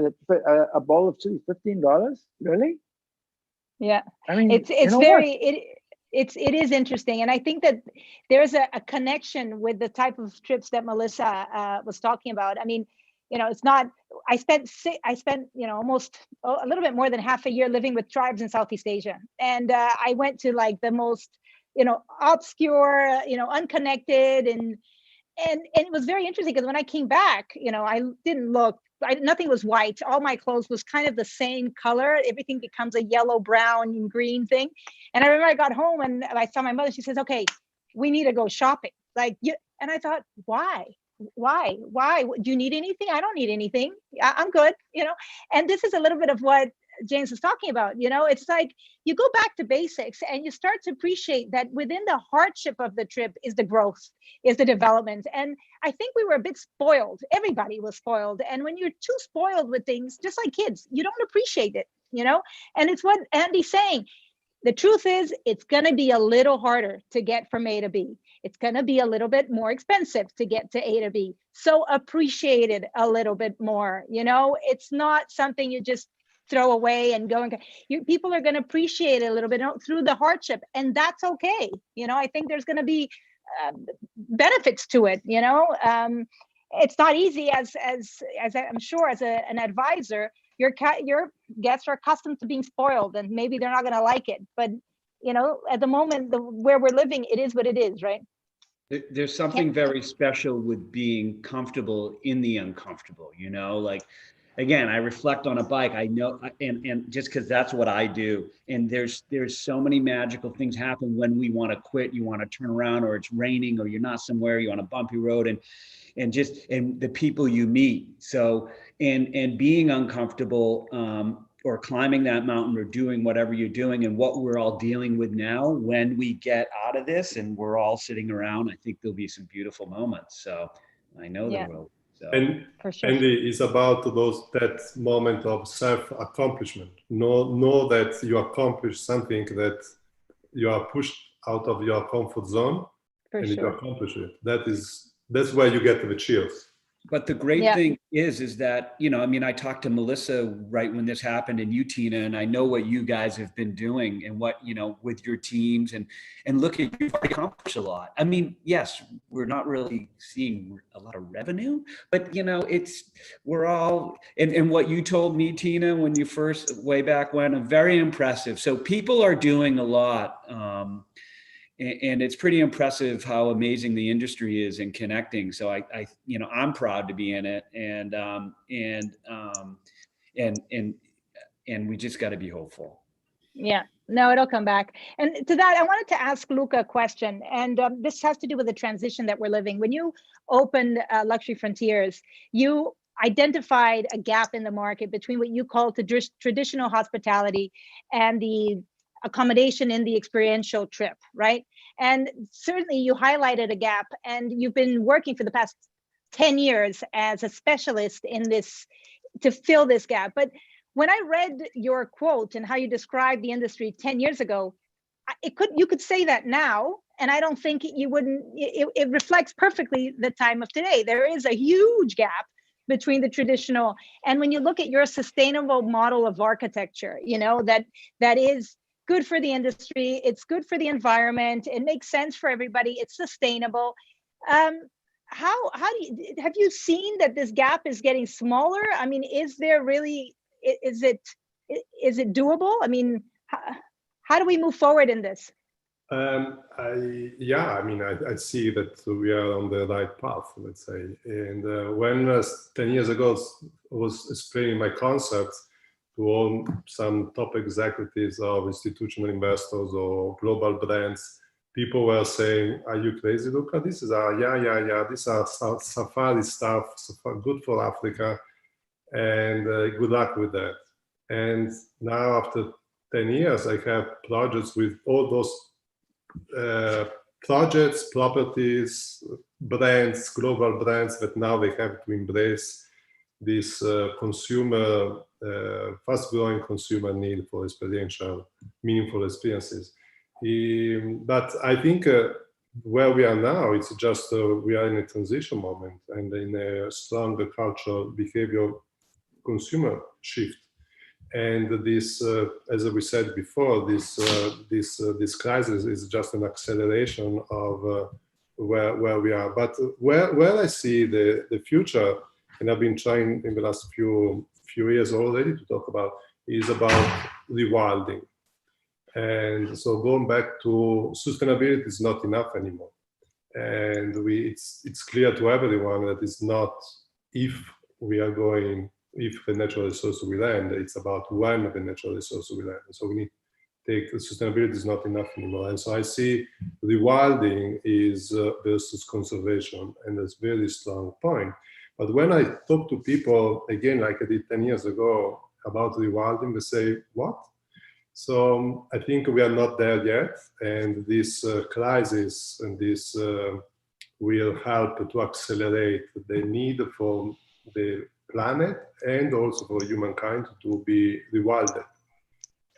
a bowl of chili, $15, really? Yeah, I mean, it is interesting, and I think that there's a connection with the type of trips that Melissa was talking about. I mean, it's not. I spent almost a little bit more than half a year living with tribes in Southeast Asia, and I went to like the most obscure, unconnected, and it was very interesting because when I came back, I didn't look. Nothing was white. All my clothes was kind of the same color. Everything becomes a yellow, brown, and green thing. And I remember I got home and I saw my mother. She says, "Okay, we need to go shopping." And I thought, why? Do you need anything? I don't need anything. I'm good. And this is a little bit of what James was talking about. It's like you go back to basics and you start to appreciate that within the hardship of the trip is the growth, is the development. And I think we were a bit spoiled. Everybody was spoiled. And when you're too spoiled with things, just like kids, you don't appreciate it, And it's what Andy's saying. The truth is, it's going to be a little harder to get from A to B. It's going to be a little bit more expensive to get to A to B. So appreciate it a little bit more. It's not something you just throw away and go and people are going to appreciate it a little bit through the hardship, and that's okay. I think there's going to be benefits to it. It's not easy as I'm sure as an advisor. Your guests are accustomed to being spoiled, and maybe they're not going to like it. But at the moment, where we're living, it is what it is, right? There's something very special with being comfortable in the uncomfortable. Like, again, I reflect on a bike. I know, and just because that's what I do. And there's so many magical things happen when we want to quit. You want to turn around, or it's raining, or you're not somewhere. You're on a bumpy road, and the people you meet. So and being uncomfortable, or climbing that mountain, or doing whatever you're doing, and what we're all dealing with now. When we get out of this and we're all sitting around, I think there'll be some beautiful moments. So I know there will. So. And for sure. Andy, is about that moment of self-accomplishment. Know that you accomplished something, that you are pushed out of your comfort zone, and you accomplish it. That's where you get the chills. But the great thing is that, I talked to Melissa right when this happened, and you, Tina, and I know what you guys have been doing, and what, with your teams, and look at, you've already accomplished a lot. Yes, we're not really seeing a lot of revenue, but we're all, and what you told me, Tina, when you first, way back when, very impressive. So people are doing a lot. And it's pretty impressive how amazing the industry is in connecting. So I'm proud to be in it, and we just got to be hopeful. Yeah, no, it'll come back. And to that, I wanted to ask Luca a question, and this has to do with the transition that we're living. When you opened Luxury Frontiers, you identified a gap in the market between what you call traditional hospitality and the accommodation in the experiential trip, right? And certainly you highlighted a gap, and you've been working for the past 10 years as a specialist in this to fill this gap. But when I read your quote and how you described the industry 10 years ago, you could say that now, and I don't think you wouldn't, it reflects perfectly the time of today. There is a huge gap between the traditional, and when you look at your sustainable model of architecture, that is good for the industry, it's good for the environment, it makes sense for everybody, it's sustainable. How have you seen that this gap is getting smaller? Is there really, is it doable? How do we move forward in this? I see that we are on the right path, let's say. And when 10 years ago I was explaining my concepts to all some top executives of institutional investors or global brands, people were saying, "Are you crazy, Luca? This is these are safari stuff, good for Africa, and good luck with that." And now after 10 years, I have projects with all those projects, properties, brands, global brands that now they have to embrace this consumer, fast-growing consumer need for experiential, meaningful experiences. But I think where we are now, it's just we are in a transition moment and in a strong cultural behavior consumer shift. And this, as we said before, this crisis is just an acceleration of where we are. But where I see the future, and I've been trying in the last few years already to talk about, is about rewilding. And so going back to sustainability is not enough anymore. And it's clear to everyone that it's not if the natural resource will end, it's about when the natural resource will end. So we need to take sustainability is not enough anymore. And so I see rewilding is versus conservation, and that's a very strong point. But when I talk to people, again, like I did 10 years ago, about rewilding, they say, what? So I think we are not there yet. And this crisis and this will help to accelerate the need for the planet and also for humankind to be rewilded.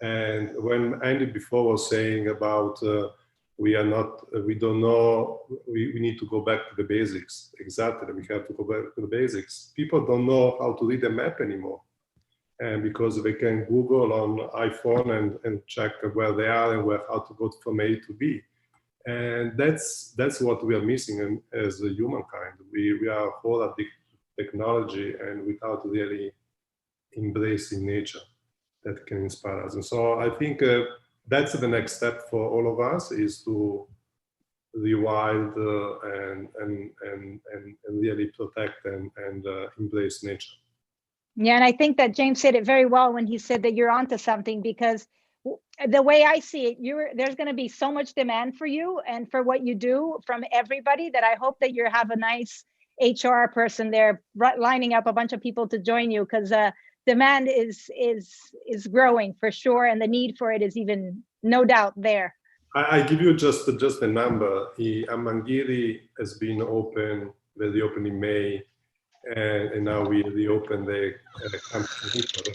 And when Andy before was saying about we don't know, we need to go back to the basics. Exactly, we have to go back to the basics. People don't know how to read a map anymore. And because they can Google on iPhone and check where they are and how to go from A to B. And that's what we are missing as a humankind. We are all addicted to technology and without really embracing nature that can inspire us. And so I think that's the next step for all of us, is to rewild and really protect and embrace nature. Yeah, and I think that James said it very well when he said that you're onto something, because the way I see it, there's going to be so much demand for you and for what you do from everybody, that I hope that you have a nice HR person there lining up a bunch of people to join you, because demand is growing for sure, and the need for it is even no doubt there. I give you just a number. Amangiri has been open, very open in May. And now we reopened the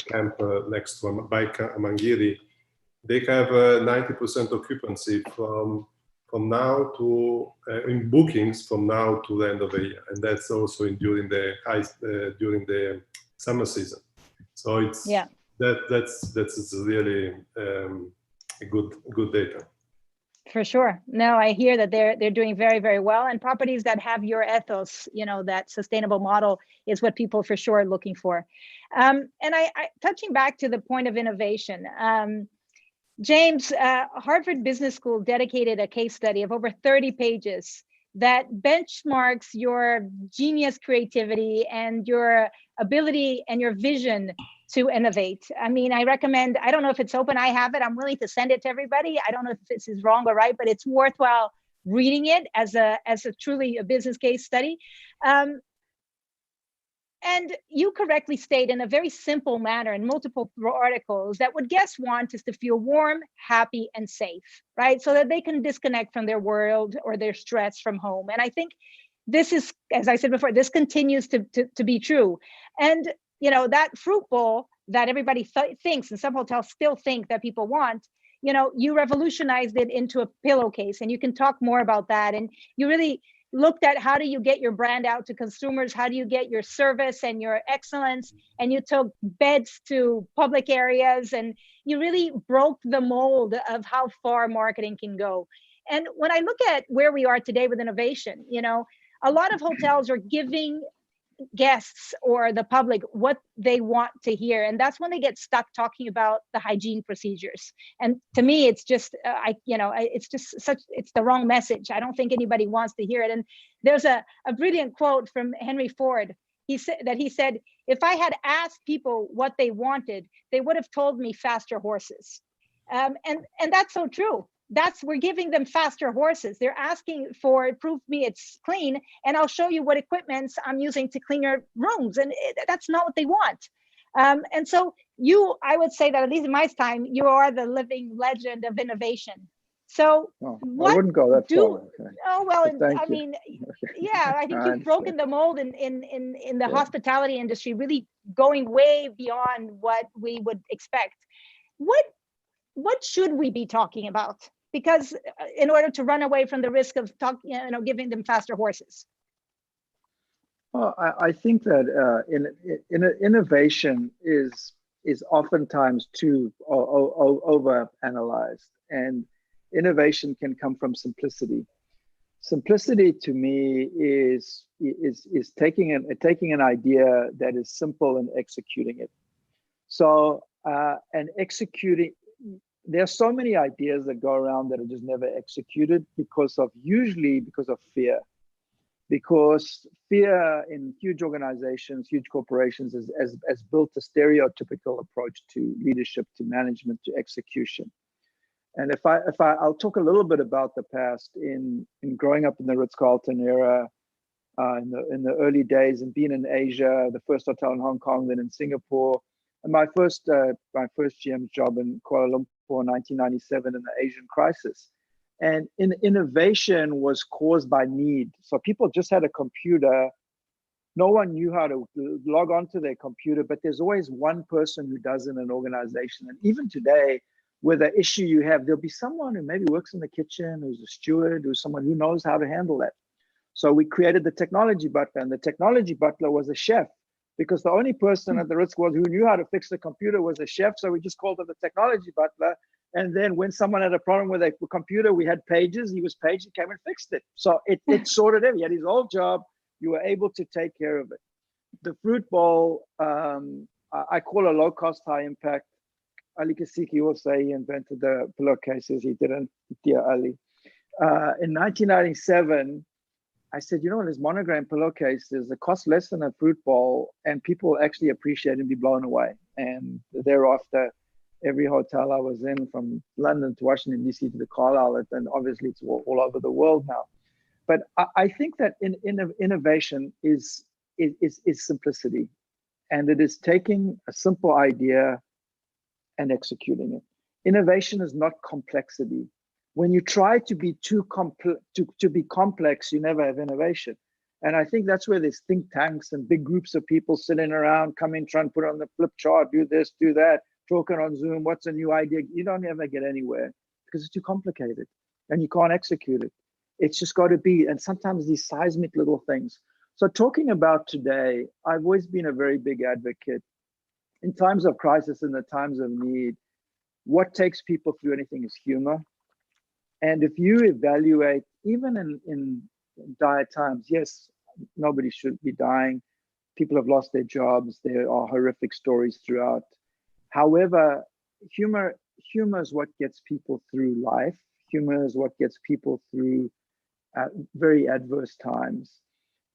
camp next to Amangiri. They have 90% occupancy from now to in bookings from now to the end of the year, and that's also during the summer season. So it's that's really a good data. For sure. No, I hear that they're doing very, very well, and properties that have your ethos, that sustainable model, is what people for sure are looking for. And I touching back to the point of innovation, James, Harvard Business School dedicated a case study of over 30 pages that benchmarks your genius creativity and your ability and your vision to innovate. I mean, I recommend, I don't know if it's open, I have it, I'm willing to send it to everybody. I don't know if this is wrong or right, but it's worthwhile reading it as a truly a business case study. And you correctly state in a very simple manner in multiple articles that what guests want is to feel warm, happy, and safe, right? So that they can disconnect from their world or their stress from home. And I think this is, as I said before, this continues to be true. And that fruit bowl that everybody thinks, and some hotels still think that people want, you revolutionized it into a pillowcase, and you can talk more about that. And you really looked at how do you get your brand out to consumers, how do you get your service and your excellence, and you took beds to public areas, and you really broke the mold of how far marketing can go. And when I look at where we are today with innovation, a lot of hotels are giving guests or the public what they want to hear, and that's when they get stuck talking about the hygiene procedures. And to me, it's just it's the wrong message. I don't think anybody wants to hear it. And there's a brilliant quote from Henry Ford. He said, if I had asked people what they wanted, they would have told me faster horses. And that's so true. We're giving them faster horses. They're asking for, prove me it's clean, and I'll show you what equipments I'm using to clean your rooms. And that's not what they want. And so I would say that at least in my time, you are the living legend of innovation. So I wouldn't go that far. Okay. Oh, well, I you. mean, yeah, I think you've broken the mold in the hospitality industry, really going way beyond what we would expect. What should we be talking about? Because in order to run away from the risk of giving them faster horses. Well, I think that innovation is oftentimes too over analyzed, and innovation can come from simplicity. Simplicity to me is taking an idea that is simple and executing it. So and executing. There are so many ideas that go around that are just never executed usually because of fear. Because fear in huge organizations, huge corporations has built a stereotypical approach to leadership, to management, to execution. And I'll talk a little bit about the past in growing up in the Ritz-Carlton era, in the early days, and being in Asia, the first hotel in Hong Kong, then in Singapore, and my first GM job in Kuala Lumpur in 1997 in the Asian crisis. And innovation was caused by need. So people just had a computer No one knew how to log onto their computer, but there's always one person who does in an organization. And even today, with the issue you have, there'll be someone who maybe works in the kitchen, who's a steward, who's someone who knows how to handle that. So we created the technology butler, and the technology butler was a chef, because the only person at the Ritz was who knew how to fix the computer was a chef. So we just called it the technology butler. And then when someone had a problem with a computer, we had pages. He was paged, he came and fixed it. So it sorted it. He had his old job. You were able to take care of it. The fruit bowl, I call a low cost, high impact. Ali Kasiki will say he invented the pillowcases. He didn't, dear Ali. In 1997, I said, you know, this monogram pillowcases, it costs less than a fruit bowl, and people actually appreciate it and be blown away. And thereafter, every hotel I was in, from London to Washington, D.C. to the Carlisle, and obviously it's all over the world now. But I think that innovation is simplicity, and it is taking a simple idea and executing it. Innovation is not complexity. When you try to be too complex, you never have innovation. And I think that's where there's think tanks and big groups of people sitting around, come in, try and put on the flip chart, do this, do that, talking on Zoom, what's a new idea? You don't ever get anywhere because it's too complicated and you can't execute it. It's just got to be, and sometimes these seismic little things. So talking about today, I've always been a very big advocate. In times of crisis and the times of need, what takes people through anything is humor. And if you evaluate, even in dire times, yes, nobody should be dying. People have lost their jobs. There are horrific stories throughout. However, humor is what gets people through life. Humor is what gets people through very adverse times.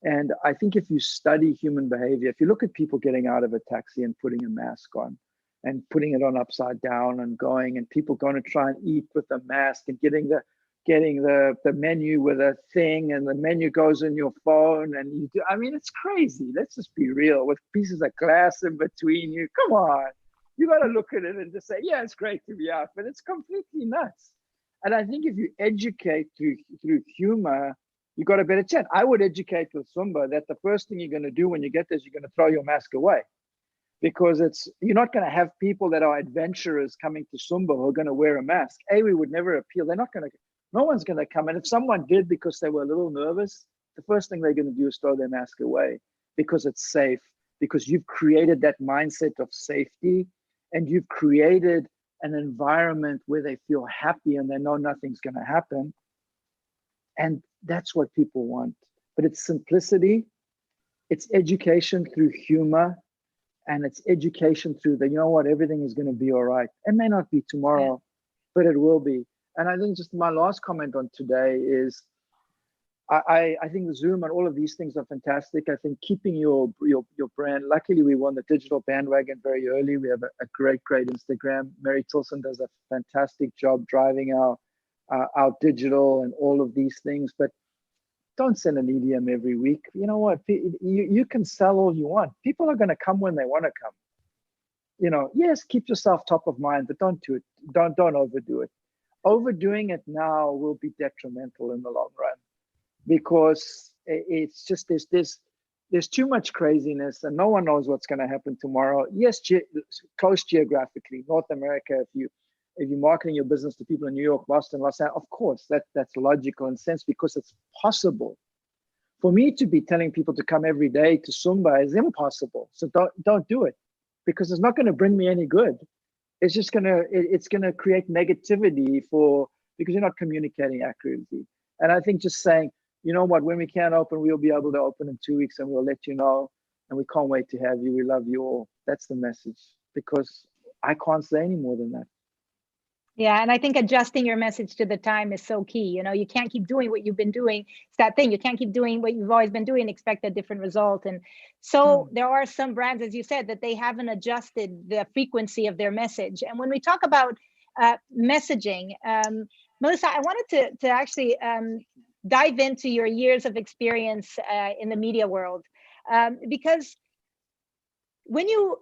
And I think if you study human behavior, if you look at people getting out of a taxi and putting a mask on and putting it on upside down and going, and people going to try and eat with a mask and getting the menu with a thing, and the menu goes in your phone, and you do, I mean, it's crazy. Let's just be real, with pieces of glass in between you. Come on. You got to look at it and just say, yeah, it's great to be out, but it's completely nuts. And I think if you educate through humor, you got a better chance. I would educate with Sumba that the first thing you're going to do when you get this, you're going to throw your mask away, because you're not going to have people that are adventurers coming to Sumba who are going to wear a mask. We would never appeal. No one's going to come. And if someone did because they were a little nervous, the first thing they're going to do is throw their mask away, because it's safe, because you've created that mindset of safety, and you've created an environment where they feel happy and they know nothing's going to happen. And that's what people want. But it's simplicity, it's education through humor, and it's education through you know what, everything is going to be all right. It may not be tomorrow, but it will be. And I think just my last comment on today is, I think the Zoom and all of these things are fantastic. I think keeping your brand, luckily we won the digital bandwagon very early. We have a great Instagram. Mary Tilson does a fantastic job driving our digital and all of these things, but don't send an EDM every week. You know what, you can sell all you want. People are going to come when they want to come. You know, yes, keep yourself top of mind, but don't do it. Don't overdo it. Overdoing it now will be detrimental in the long run, because it's just there's too much craziness and no one knows what's going to happen tomorrow. Yes, close geographically, North America, if you're marketing your business to people in New York, Boston, Los Angeles, of course, that's logical in a sense, because it's possible. For me to be telling people to come every day to Sumba is impossible. So don't do it, because it's not going to bring me any good. It's just it's gonna create negativity because you're not communicating accurately. And I think just saying, you know what, when we can open, we'll be able to open in 2 weeks and we'll let you know. And we can't wait to have you. We love you all. That's the message, because I can't say any more than that. Yeah, and I think adjusting your message to the time is so key. You know, you can't keep doing what you've been doing. It's that thing. You can't keep doing what you've always been doing and expect a different result. And so there are some brands, as you said, that they haven't adjusted the frequency of their message. And when we talk about messaging, Melissa, I wanted to actually dive into your years of experience in the media world, because when you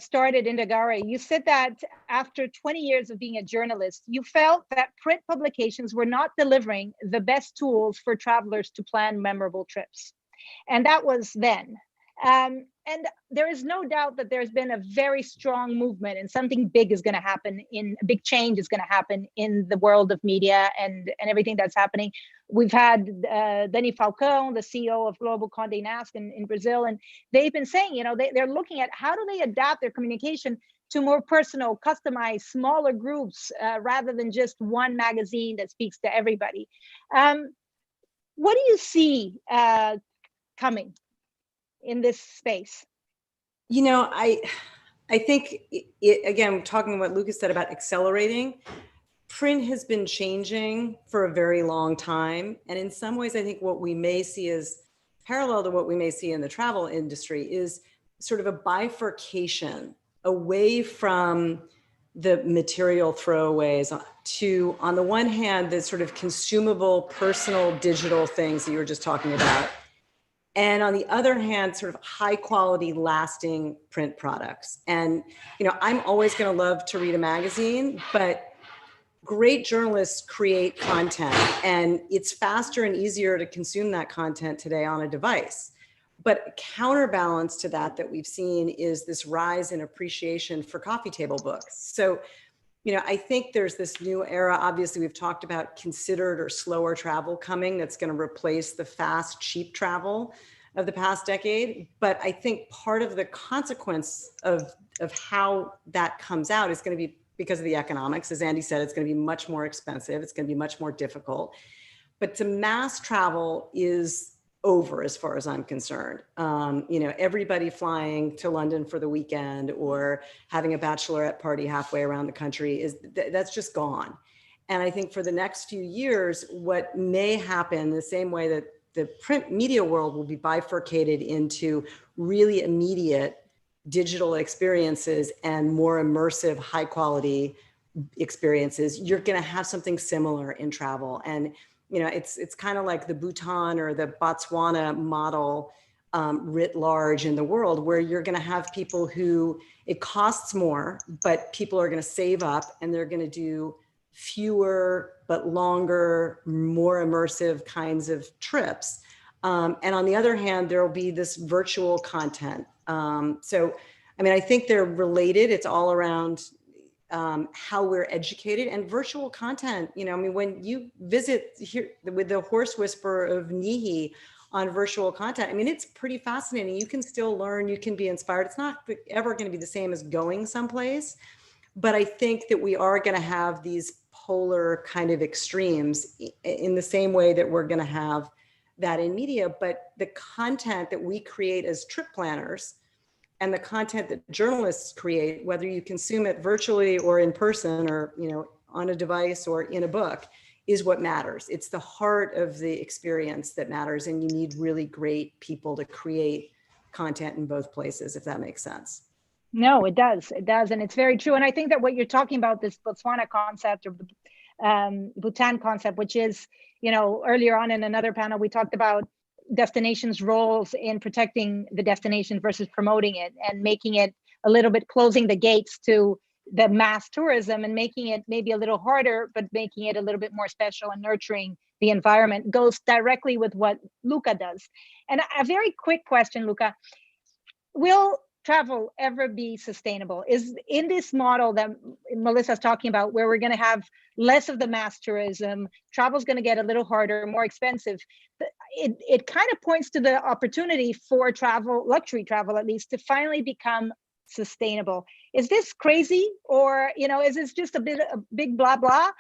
started Indagare, you said that after 20 years of being a journalist, you felt that print publications were not delivering the best tools for travelers to plan memorable trips. And that was then. And there is no doubt that there's been a very strong movement, and something big is going to happen, a big change is going to happen in the world of media and everything that's happening. We've had Nihi, the CEO of Global Condé Nast in Brazil, and they've been saying, you know, they're looking at how do they adapt their communication to more personal, customized, smaller groups, rather than just one magazine that speaks to everybody. What do you see coming in this space? You know, I think, again, talking about what Lucas said about accelerating, print has been changing for a very long time. And in some ways, I think what we may see is parallel to what we may see in the travel industry is sort of a bifurcation away from the material throwaways to, on the one hand, the sort of consumable, personal, digital things that you were just talking about. And on the other hand, sort of high quality, lasting print products. And, you know, I'm always going to love to read a magazine, but great journalists create content, and it's faster and easier to consume that content today on a device. But a counterbalance to that we've seen is this rise in appreciation for coffee table books. So, you know, I think there's this new era. Obviously, we've talked about considered or slower travel coming that's going to replace the fast, cheap travel of the past decade. But I think part of the consequence of how that comes out is going to be because of the economics. As Andy said, it's going to be much more expensive. It's going to be much more difficult. But to mass travel is over as far as I'm concerned. You know, everybody flying to London for the weekend or having a bachelorette party halfway around the country that's just gone. And I think for the next few years, what may happen the same way that the print media world will be bifurcated into really immediate digital experiences and more immersive, high quality experiences, you're going to have something similar in travel. And you know, it's kind of like the Bhutan or the Botswana model writ large in the world, where you're going to have people who it costs more, but people are going to save up and they're going to do fewer but longer, more immersive kinds of trips. And on the other hand, there will be this virtual content. So, I mean, I think they're related. It's all around how we're educated, and virtual content. You know, I mean, when you visit here with the horse whisperer of Nihi on virtual content, I mean, it's pretty fascinating. You can still learn, you can be inspired. It's not ever going to be the same as going someplace, but I think that we are going to have these polar kind of extremes in the same way that we're going to have that in media. But the content that we create as trip planners and the content that journalists create, whether you consume it virtually or in person or, you know, on a device or in a book, is what matters. It's the heart of the experience that matters. And you need really great people to create content in both places, if that makes sense. No, it does. It does. And it's very true. And I think that what you're talking about, this Botswana concept or the Bhutan concept, which is, you know, earlier on in another panel, we talked about destinations' roles in protecting the destination versus promoting it and making it a little bit, closing the gates to the mass tourism and making it maybe a little harder, but making it a little bit more special and nurturing the environment goes directly with what Luca does. And a very quick question, Luca, will travel ever be sustainable? Is in this model that Melissa's talking about, where we're going to have less of the mass tourism, travel's going to get a little harder, more expensive. It kind of points to the opportunity for travel, luxury travel at least, to finally become sustainable. Is this crazy, or, you know, is this just a big blah blah,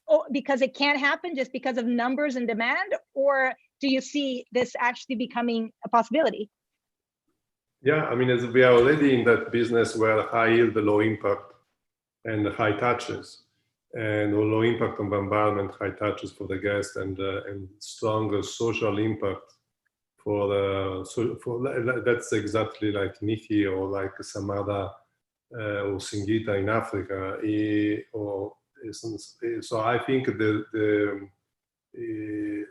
or because it can't happen just because of numbers and demand, or do you see this actually becoming a possibility? Yeah, I mean, as we are already in that business where high yield, low impact, and high touches, and low impact on the environment, high touches for the guest, and stronger social impact for that's exactly like Nihi or like Samada or Singita in Africa. So I think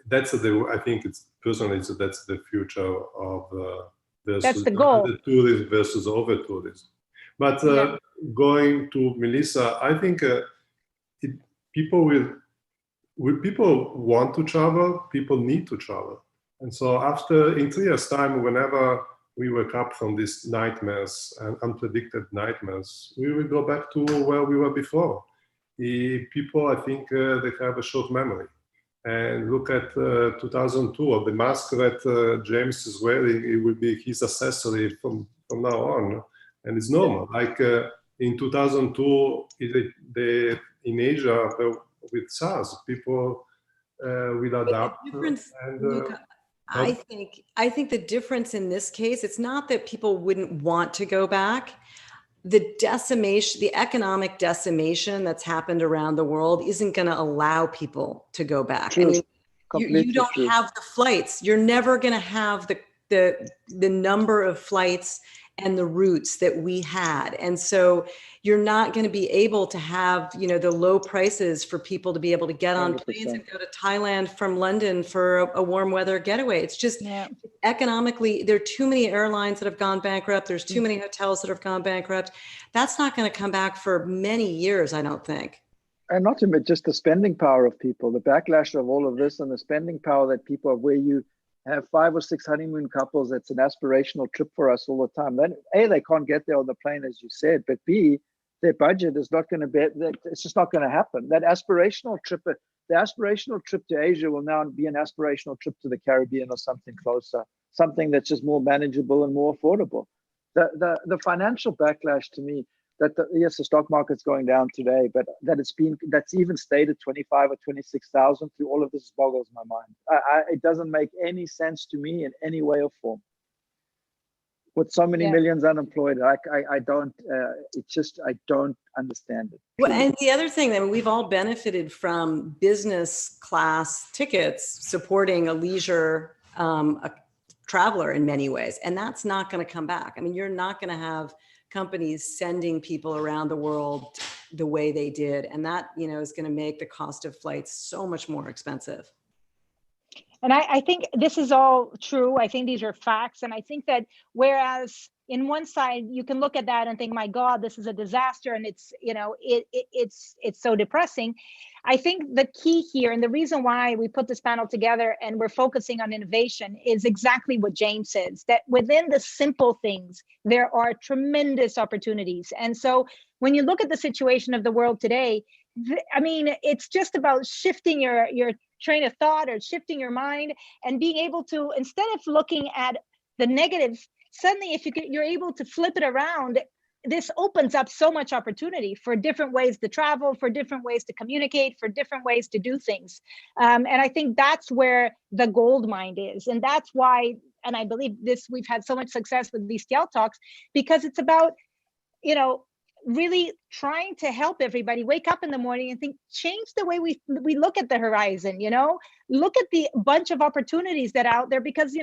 that's I think it's personally, so that's the future of. That's the goal. The tourism versus over tourism. But going to Melissa, I think people want to travel, people need to travel. And so in 3 years' time, whenever we wake up from these nightmares and unpredicted nightmares, we will go back to where we were before. People, I think, they have a short memory. And look at 2002, or the mask that James is wearing, it will be his accessory from now on. And it's normal. Like in 2002, in Asia, with SARS, people will adapt. Luca, I think the difference in this case, it's not that people wouldn't want to go back. The decimation, the economic decimation that's happened around the world isn't going to allow people to go back. True. I mean, you don't have the flights. You're never going to have the number of flights and the routes that we had. And so you're not going to be able to have, the low prices for people to be able to get on 100%. planes and go to Thailand from London for a warm weather getaway. It's just economically, there are too many airlines that have gone bankrupt. There's too many hotels that have gone bankrupt. That's not going to come back for many years, I don't think. And not to admit just the spending power of people, the backlash of all of this and the spending power that people have, where you have 5 or 6 honeymoon couples. That's an aspirational trip for us all the time. Then A, they can't get there on the plane, as you said, but B, their budget is not going to be, it's just not going to happen. That aspirational trip, the aspirational trip to Asia will now be an aspirational trip to the Caribbean or something closer, something that's just more manageable and more affordable. The financial backlash to me, that yes, the stock market's going down today, but that's even stayed at 25 or 26,000 through all of this boggles my mind. It doesn't make any sense to me in any way or form. With so many millions unemployed, I don't understand it. Well, and the other thing that we've all benefited from business class tickets supporting a leisure a traveler in many ways, and that's not going to come back. I mean, you're not going to have companies sending people around the world the way they did. And that, is going to make the cost of flights so much more expensive. And I think this is all true. I think these are facts. And I think that whereas in one side, you can look at that and think, my God, this is a disaster. And it's, it's so depressing. I think the key here, and the reason why we put this panel together and we're focusing on innovation, is exactly what James says, that within the simple things, there are tremendous opportunities. And so when you look at the situation of the world today, I mean, it's just about shifting your train of thought or shifting your mind and being able to, instead of looking at the negatives, suddenly if you're able to flip it around, this opens up so much opportunity for different ways to travel, for different ways to communicate, for different ways to do things. And I think that's where the gold mine is. And that's why, and I believe this, we've had so much success with these TL talks, because it's about, really trying to help everybody wake up in the morning and think, change the way we look at the horizon, look at the bunch of opportunities that are out there, because,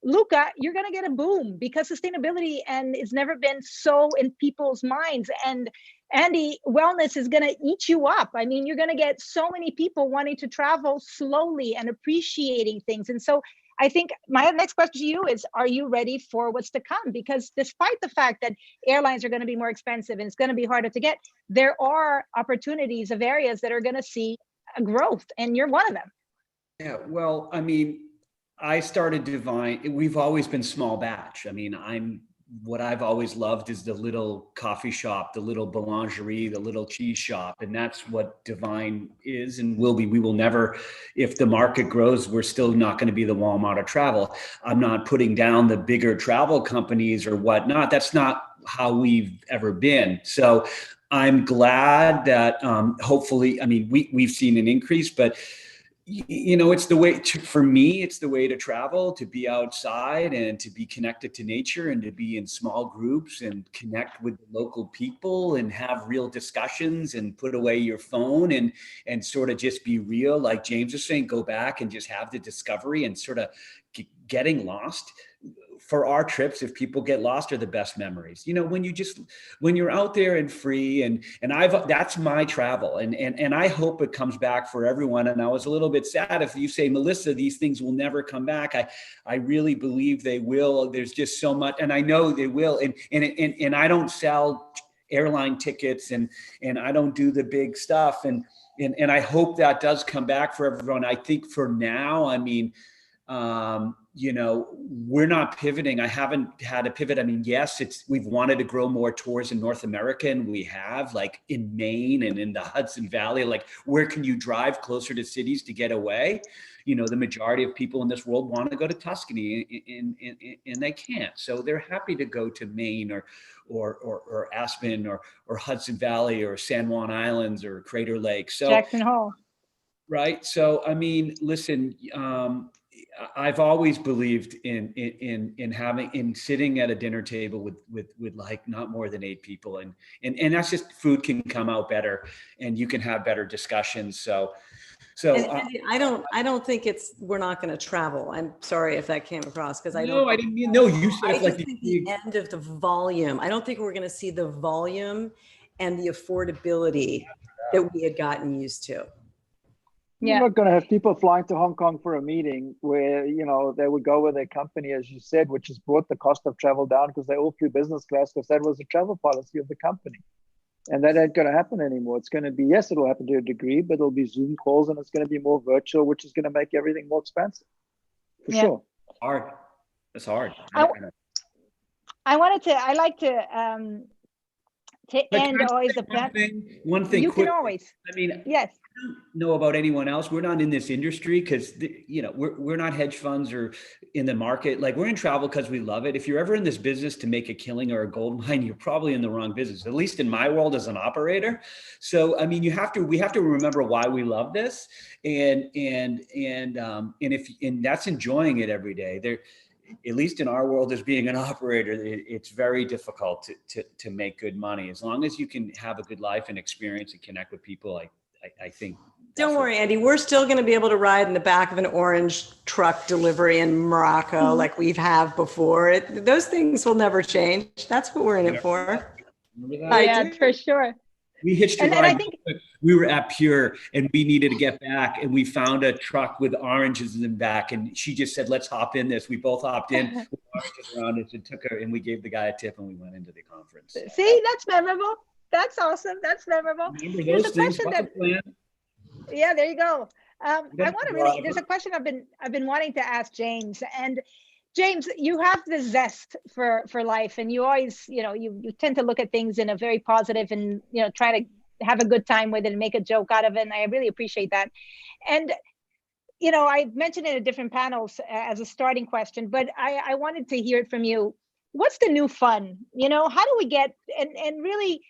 Luca, you're going to get a boom because sustainability and it's never been so in people's minds. And Andy, wellness is going to eat you up. I mean, you're going to get so many people wanting to travel slowly and appreciating things. And so I think my next question to you is, are you ready for what's to come? Because despite the fact that airlines are going to be more expensive and it's going to be harder to get, there are opportunities of areas that are going to see a growth, and you're one of them. Yeah, well, I mean, I started DuVine. We've always been small batch. I mean, what I've always loved is the little coffee shop, the little boulangerie, the little cheese shop. And that's what DuVine is and will be. We will never, if the market grows, we're still not going to be the Walmart of travel. I'm not putting down the bigger travel companies or whatnot. That's not how we've ever been. So I'm glad that hopefully, I mean, we've seen an increase, but it's the way for me, it's the way to travel, to be outside and to be connected to nature and to be in small groups and connect with local people and have real discussions and put away your phone and sort of just be real. Like James was saying, go back and just have the discovery, and sort of getting lost. For our trips, if people get lost, are the best memories. When you're out there and free, and that's my travel, and I hope it comes back for everyone. And I was a little bit sad if you say, Melissa, these things will never come back. I really believe they will. There's just so much, and I know they will. And I don't sell airline tickets, and I don't do the big stuff, and I hope that does come back for everyone. I think for now, I mean, we're not pivoting. I haven't had a pivot. I mean, yes, we've wanted to grow more tours in North America, and we have, like in Maine and in the Hudson Valley. Like, where can you drive closer to cities to get away? The majority of people in this world want to go to Tuscany, and they can't. So they're happy to go to Maine or Aspen or Hudson Valley or San Juan Islands or Crater Lake. So Jackson Hole. Right. So, I mean, listen, I've always believed in sitting at a dinner table with like not more than 8 people, and that's just, food can come out better, and you can have better discussions. So Andy, I don't think we're not going to travel. I'm sorry if that came across, because I didn't mean, no, you said I like think the end of the volume. I don't think we're going to see the volume and the affordability that we had gotten used to. You're not going to have people flying to Hong Kong for a meeting where, they would go with their company, as you said, which has brought the cost of travel down because they all flew business class, because that was the travel policy of the company. And that ain't going to happen anymore. It's going to be, yes, it'll happen to a degree, but it'll be Zoom calls, and it's going to be more virtual, which is going to make everything more expensive. For sure. Hard. It's hard. I like to end always the one thing you quick. Can always. I mean, yes. I don't know about anyone else. We're not in this industry because we're not hedge funds or in the market. Like, we're in travel because we love it. If you're ever in this business to make a killing or a gold mine, you're probably in the wrong business, at least in my world as an operator. So, I mean, we have to remember why we love this, and that's enjoying it every day. There, at least in our world as being an operator, it's very difficult to make good money. As long as you can have a good life and experience and connect with people, I think. Don't worry, Andy. We're still going to be able to ride in the back of an orange truck delivery in Morocco like we've have before. Those things will never change. That's what we're in it for. Yeah, for sure. We hitched a ride. And I think we were at Pure, and we needed to get back, and we found a truck with oranges in the back, and she just said, "Let's hop in this." We both hopped in with oranges around us, and took her, and we gave the guy a tip, and we went into the conference. See, that's memorable. That's awesome. That's memorable. Remember those things? Yeah, there you go. I want to really. There's a question I've been wanting to ask James. And James, you have the zest for life, and you always, you tend to look at things in a very positive and try to have a good time with it and make a joke out of it. And I really appreciate that. And I mentioned it in different panels as a starting question, but I wanted to hear it from you. What's the new fun? How do we get and really,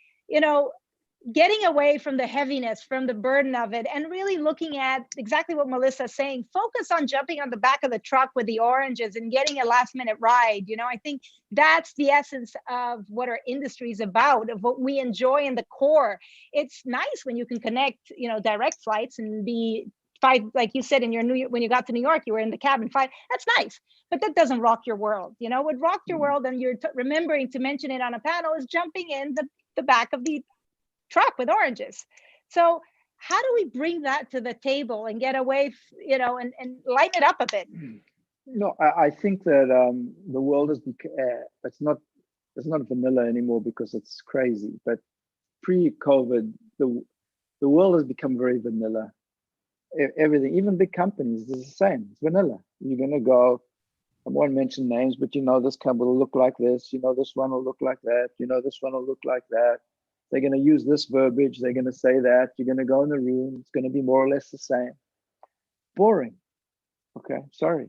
getting away from the heaviness, from the burden of it, and really looking at exactly what Melissa's saying, focus on jumping on the back of the truck with the oranges and getting a last minute ride. I think that's the essence of what our industry is about, of what we enjoy in the core. It's nice when you can connect, direct flights and be like you said, when you got to New York, you were in the cabin 5. That's nice, but that doesn't rock your world. What rocked your world, and you're remembering to mention it on a panel, is jumping in the back of the truck with oranges. So how do we bring that to the table and get away, and lighten it up a bit? No, I think that the world is it's not vanilla anymore because it's crazy. But pre-COVID, the world has become very vanilla. Everything, even big companies, is the same. It's vanilla. You're gonna go. I won't mention names, but this company will look like this. This one will look like that. This one will look like that. They're going to use this verbiage. They're going to say that. You're going to go in the room. It's going to be more or less the same. Boring. Okay, sorry.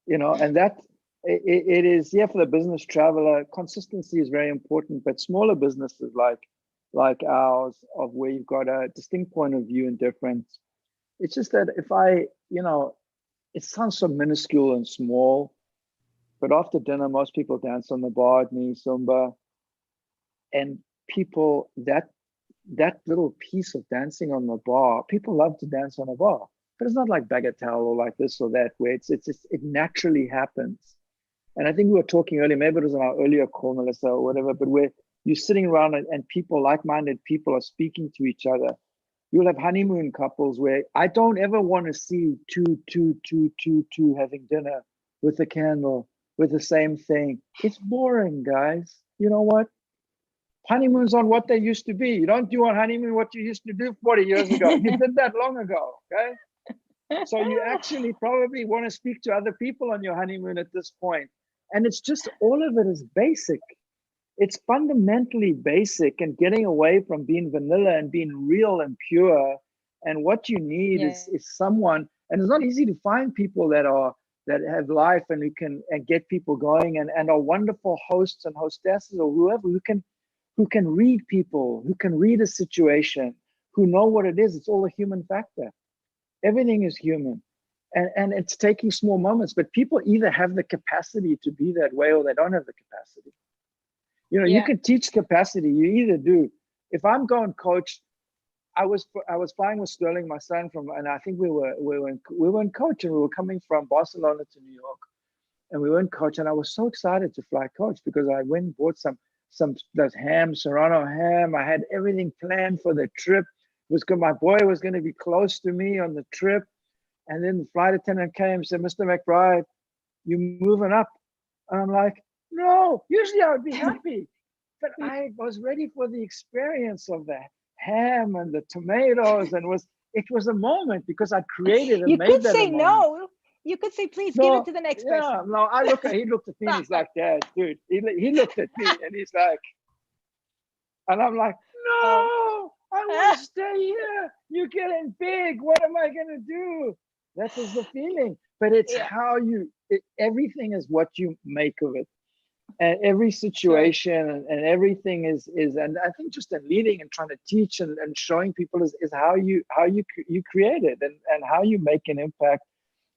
And that it is, for the business traveler, consistency is very important. But smaller businesses like ours, of where you've got a distinct point of view and difference, it's just that if it sounds so minuscule and small, but after dinner, most people dance on the bar at Nihi, Sumba, and people, that little piece of dancing on the bar, people love to dance on a bar, but it's not like bagatelle or like this or that, where it naturally happens. And I think we were talking earlier, maybe it was on our earlier call, Melissa, or whatever, but where you're sitting around and people, like-minded people, are speaking to each other. You'll have honeymoon couples where I don't ever want to see two having dinner with a candle with the same thing. It's boring, guys. You know what? Honeymoons on what they used to be. You don't do on honeymoon what you used to do 40 years ago. You did that long ago, okay? So you actually probably want to speak to other people on your honeymoon at this point. And it's just, all of it is basic. It's fundamentally basic, and getting away from being vanilla and being real and pure. And what you need is someone, and it's not easy to find people that have life and who can and get people going and are wonderful hosts and hostesses or whoever who can read people, who can read a situation, who know what it is. It's all a human factor. Everything is human. And it's taking small moments, but people either have the capacity to be that way or they don't have the capacity. You know, you can teach capacity. You either do. If I'm going coach, I was flying with Sterling, my son, and I think we were in coach, and we were coming from Barcelona to New York, and we were in coach, and I was so excited to fly coach because I went and bought some those ham, Serrano ham. I had everything planned for the trip. It was good. My boy was going to be close to me on the trip, and then the flight attendant came and said, "Mr. McBride, you moving up?" And I'm like, "No, usually I would be happy." But I was ready for the experience of the ham and the tomatoes, and it was a moment because I created and you made could that say a moment. no. You could say, please give it to the next person. No, he looked at me and he's like, "Dad, dude," he looked at me and he's like, and I'm like, "No, I want to stay here. You're getting big. What am I going to do?" That was the feeling. But it's how everything is what you make of it. And every situation and everything is, and I think just in leading and trying to teach and showing people is how you create it and how you make an impact,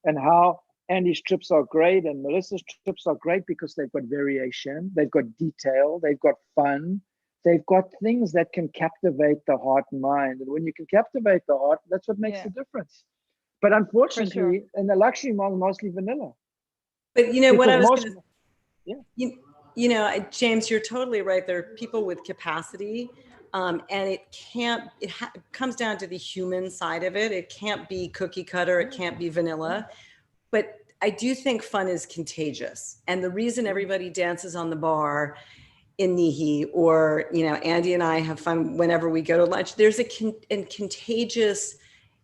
and how Andy's trips are great and Melissa's trips are great because they've got variation, they've got detail, they've got fun, they've got things that can captivate the heart and mind. And when you can captivate the heart, that's what makes the difference. But unfortunately, in the luxury model, mostly vanilla. But you know what I was going to you know, James, you're totally right. There are people with capacity, and it comes down to the human side of it. It can't be cookie cutter. It can't be vanilla. But I do think fun is contagious. And the reason everybody dances on the bar in Nihi, or, you know, Andy and I have fun whenever we go to lunch, there's a contagious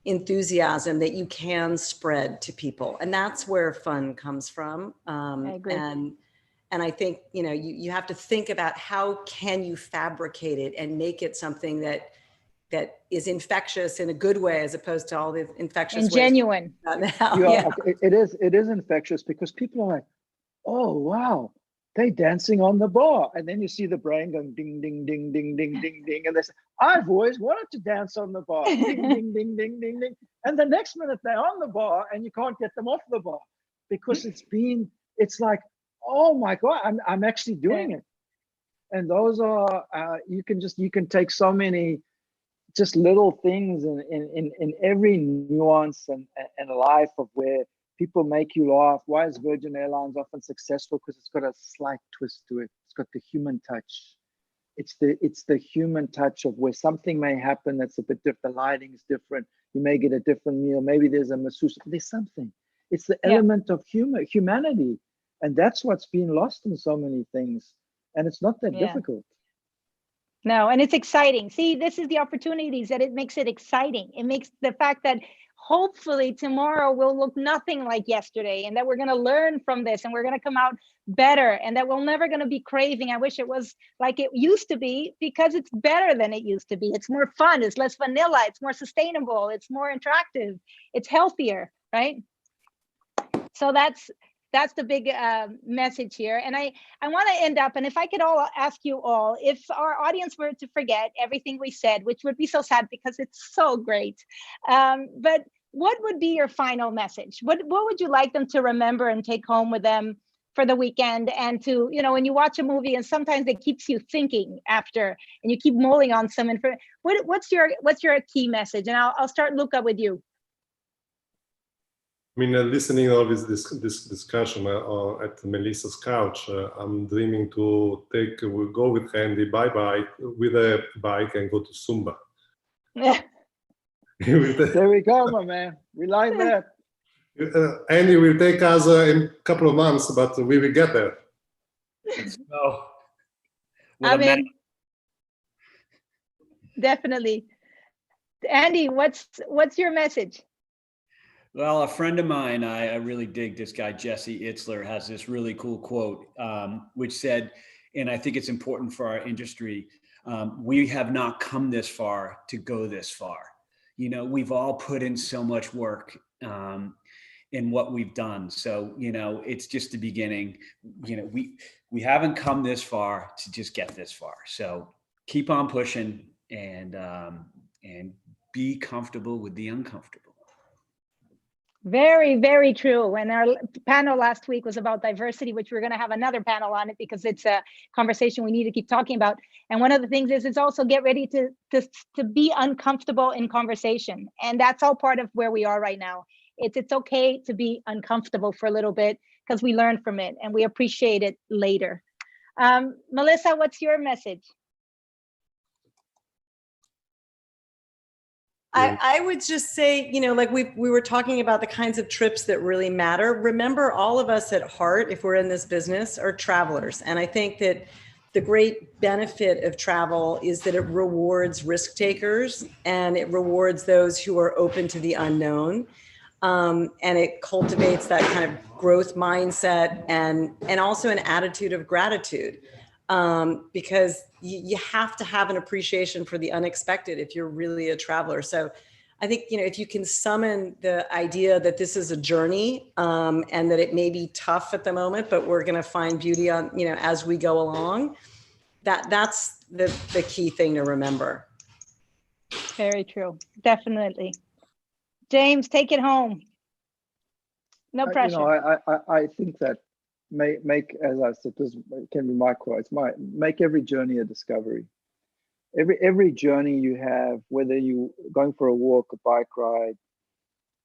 enthusiasm that you can spread to people. And that's where fun comes from. I agree. And I think, you know, you have to think about how can you fabricate it and make it something that is infectious in a good way, as opposed to all the infectious and genuine. It is infectious because people are like, "Oh, wow, they dancing on the bar." And then you see the brain going ding, ding, ding, ding, ding, ding, ding. And they say, "I've always wanted to dance on the bar." Ding, ding, ding, ding, ding, ding. And the next minute they're on the bar and you can't get them off the bar because it's like, "Oh my God, I'm actually doing it." And those are, you can take so many just little things in every nuance and life of where people make you laugh. Why is Virgin Airlines often successful? Because it's got a slight twist to it. It's got the human touch. It's the human touch of where something may happen that's a bit different. The lighting is different. You may get a different meal. Maybe there's a masseuse. There's something. It's the element of humanity. And that's what's been lost in so many things. And it's not that difficult. No, and it's exciting. See, this is the opportunities that it makes it exciting. It makes the fact that hopefully tomorrow will look nothing like yesterday, and that we're going to learn from this and we're going to come out better, and that we're never going to be craving. I wish it was like it used to be, because it's better than it used to be. It's more fun. It's less vanilla. It's more sustainable. It's more interactive. It's healthier, right? So that's the big message here. And I want to end up, and if I could ask you all, if our audience were to forget everything we said, which would be so sad because it's so great, but what would be your final message? What would you like them to remember and take home with them for the weekend? And to, you know, when you watch a movie and sometimes it keeps you thinking after, and you keep mulling on some information, what's your key message? And I'll start, Luca, with you. I mean, listening to all this discussion at Melissa's couch, I'm dreaming to go with Andy bye-bye with a bike and go to Sumba. There we go, my man. We like that. Andy will take us in a couple of months, but we will get there. So, I mean, definitely. Andy, what's your message? Well, a friend of mine, I really dig this guy, Jesse Itzler, has this really cool quote, which said, and I think it's important for our industry, we have not come this far to go this far. You know, we've all put in so much work in what we've done. So, you know, it's just the beginning. You know, we haven't come this far to just get this far. So keep on pushing and be comfortable with the uncomfortable. Very, very true. And our panel last week was about diversity, which we're going to have another panel on it because it's a conversation we need to keep talking about. And one of the things is it's also get ready to be uncomfortable in conversation. And that's all part of where we are right now. It's okay to be uncomfortable for a little bit because we learn from it and we appreciate it later. Melissa, what's your message? I would just say, you know, like we were talking about the kinds of trips that really matter. Remember, all of us at heart, if we're in this business, are travelers. And I think that the great benefit of travel is that it rewards risk takers and it rewards those who are open to the unknown. And it cultivates that kind of growth mindset and also an attitude of gratitude. Because you have to have an appreciation for the unexpected if you're really a traveler. So I think, you know, if you can summon the idea that this is a journey and that it may be tough at the moment, but we're going to find beauty on, you know, as we go along, that's the key thing to remember. Very true. Definitely. James, take it home. No pressure. You know, I think that make, as I said, this can be my quote. Make every journey a discovery. Every journey you have, whether you going for a walk, a bike ride,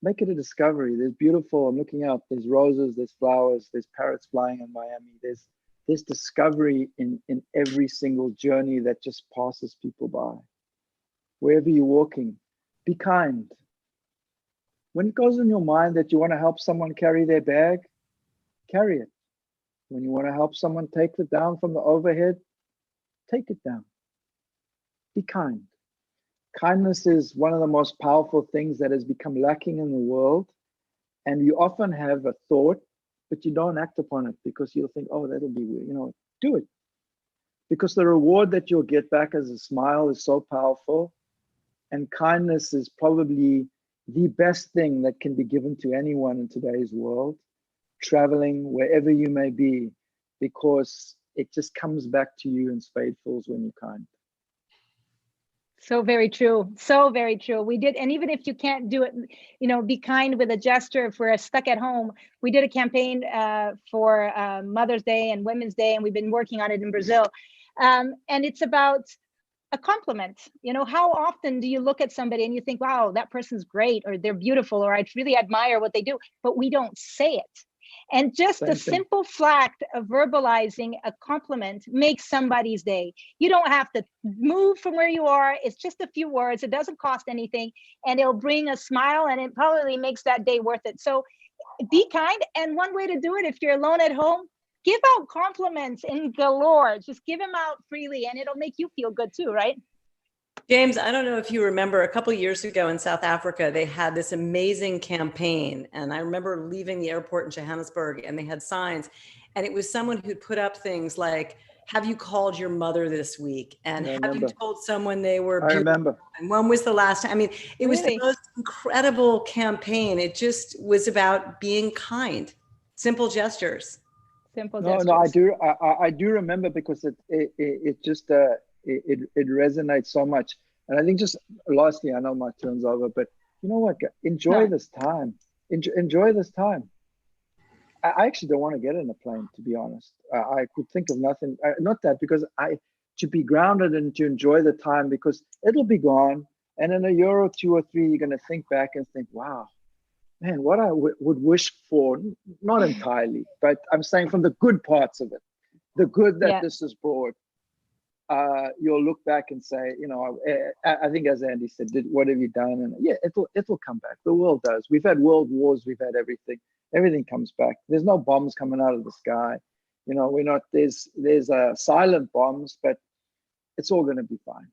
make it a discovery. There's beautiful. I'm looking out. There's roses. There's flowers. There's parrots flying in Miami. There's discovery in every single journey that just passes people by. Wherever you're walking, be kind. When it goes in your mind that you want to help someone carry their bag, carry it. When you want to help someone take it down from the overhead, take it down. Be kind. Kindness is one of the most powerful things that has become lacking in the world. And you often have a thought, but you don't act upon it because you'll think, oh, that'll be weird. You know, do it. Because the reward that you'll get back as a smile is so powerful. And kindness is probably the best thing that can be given to anyone in today's world. Traveling wherever you may be, because it just comes back to you in spadefuls when you're kind. So very true. So very true. We did, and even if you can't do it, you know, be kind with a gesture. If we're stuck at home, we did a campaign for Mother's Day and Women's Day, and we've been working on it in Brazil. And it's about a compliment. You know, how often do you look at somebody and you think, wow, that person's great, or they're beautiful, or I really admire what they do, but we don't say it. And just the simple fact of verbalizing a compliment makes somebody's day. You don't have to move from where you are. It's just a few words. It doesn't cost anything, and it'll bring a smile, and it probably makes that day worth it. So be kind. And one way to do it, if you're alone at home, give out compliments in galore. Just give them out freely, and it'll make you feel good too, right? James, I don't know if you remember, a couple of years ago in South Africa, they had this amazing campaign. And I remember leaving the airport in Johannesburg, and they had signs. And it was someone who'd put up things like, have you called your mother this week? And have you told someone they were beautiful? I remember. And when was the last time? I mean, it was the most incredible campaign. It just was about being kind, simple gestures. Simple gestures. No, I do remember, because it just, it resonates so much. And I think just lastly, I know my turn's over, but you know what? Enjoy this time. Enjoy this time. I actually don't want to get in a plane, to be honest. I could think of nothing, not that, because to be grounded and to enjoy the time, because it'll be gone. And in a year or two or three, you're going to think back and think, wow, man, what I would wish for, not entirely, but I'm saying from the good parts of it, the good that this has brought. You'll look back and say, you know, I think, as Andy said, what have you done? And yeah, it'll come back. The world does. We've had world wars. We've had everything. Everything comes back. There's no bombs coming out of the sky. You know, we're not. There's silent bombs, but it's all going to be fine.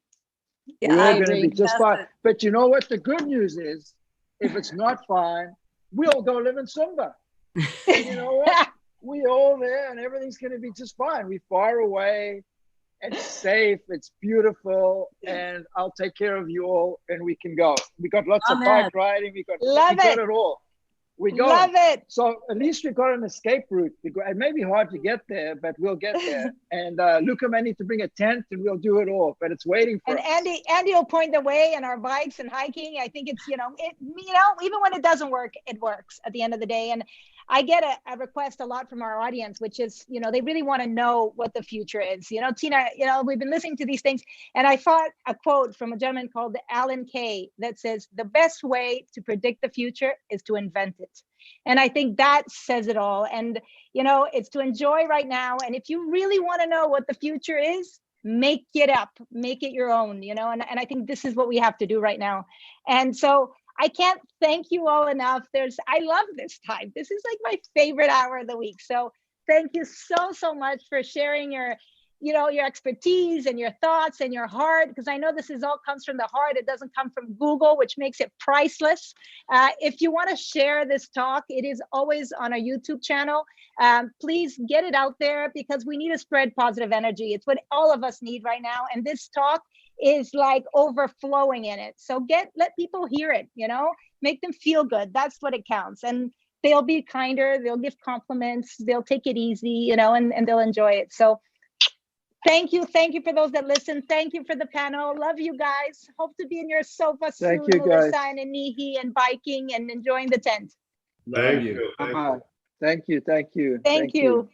Yeah, we're all going to be just fine. But you know what? The good news is, if it's not fine, we all go live in Sumba. And you know what? We all there, and everything's going to be just fine. We're far away. It's safe. It's beautiful, and I'll take care of you all, and we can go. We got lots of bike riding. We got it all. We go. Love it. So at least we got an escape route. It may be hard to get there, but we'll get there. And Luca may need to bring a tent, and we'll do it all. But it's waiting for us. And Andy will point the way in our bikes and hiking. I think it's even when it doesn't work, it works at the end of the day. And I get a request a lot from our audience, which is, they really want to know what the future is. Tina, we've been listening to these things, and I thought a quote from a gentleman called Alan Kay that says, the best way to predict the future is to invent it. And I think that says it all. And, it's to enjoy right now. And if you really want to know what the future is, make it up, make it your own, and I think this is what we have to do right now. And so I can't thank you all enough. I love this time. This is like my favorite hour of the week. So thank you so much for sharing your expertise and your thoughts and your heart, because I know this all comes from the heart. It doesn't come from Google, which makes it priceless. If you want to share this talk, it is always on our YouTube channel. Please get it out there, because we need to spread positive energy. It's what all of us need right now. And this talk is like overflowing in it. So let people hear it, make them feel good. That's what it counts. And they'll be kinder, they'll give compliments, they'll take it easy, and they'll enjoy it. So thank you for those that listen. Thank you for the panel. Love you guys. Hope to be in your sofa soon, Melissa and Nihi, and biking and enjoying the tent. Thank you. Thank you. Thank you.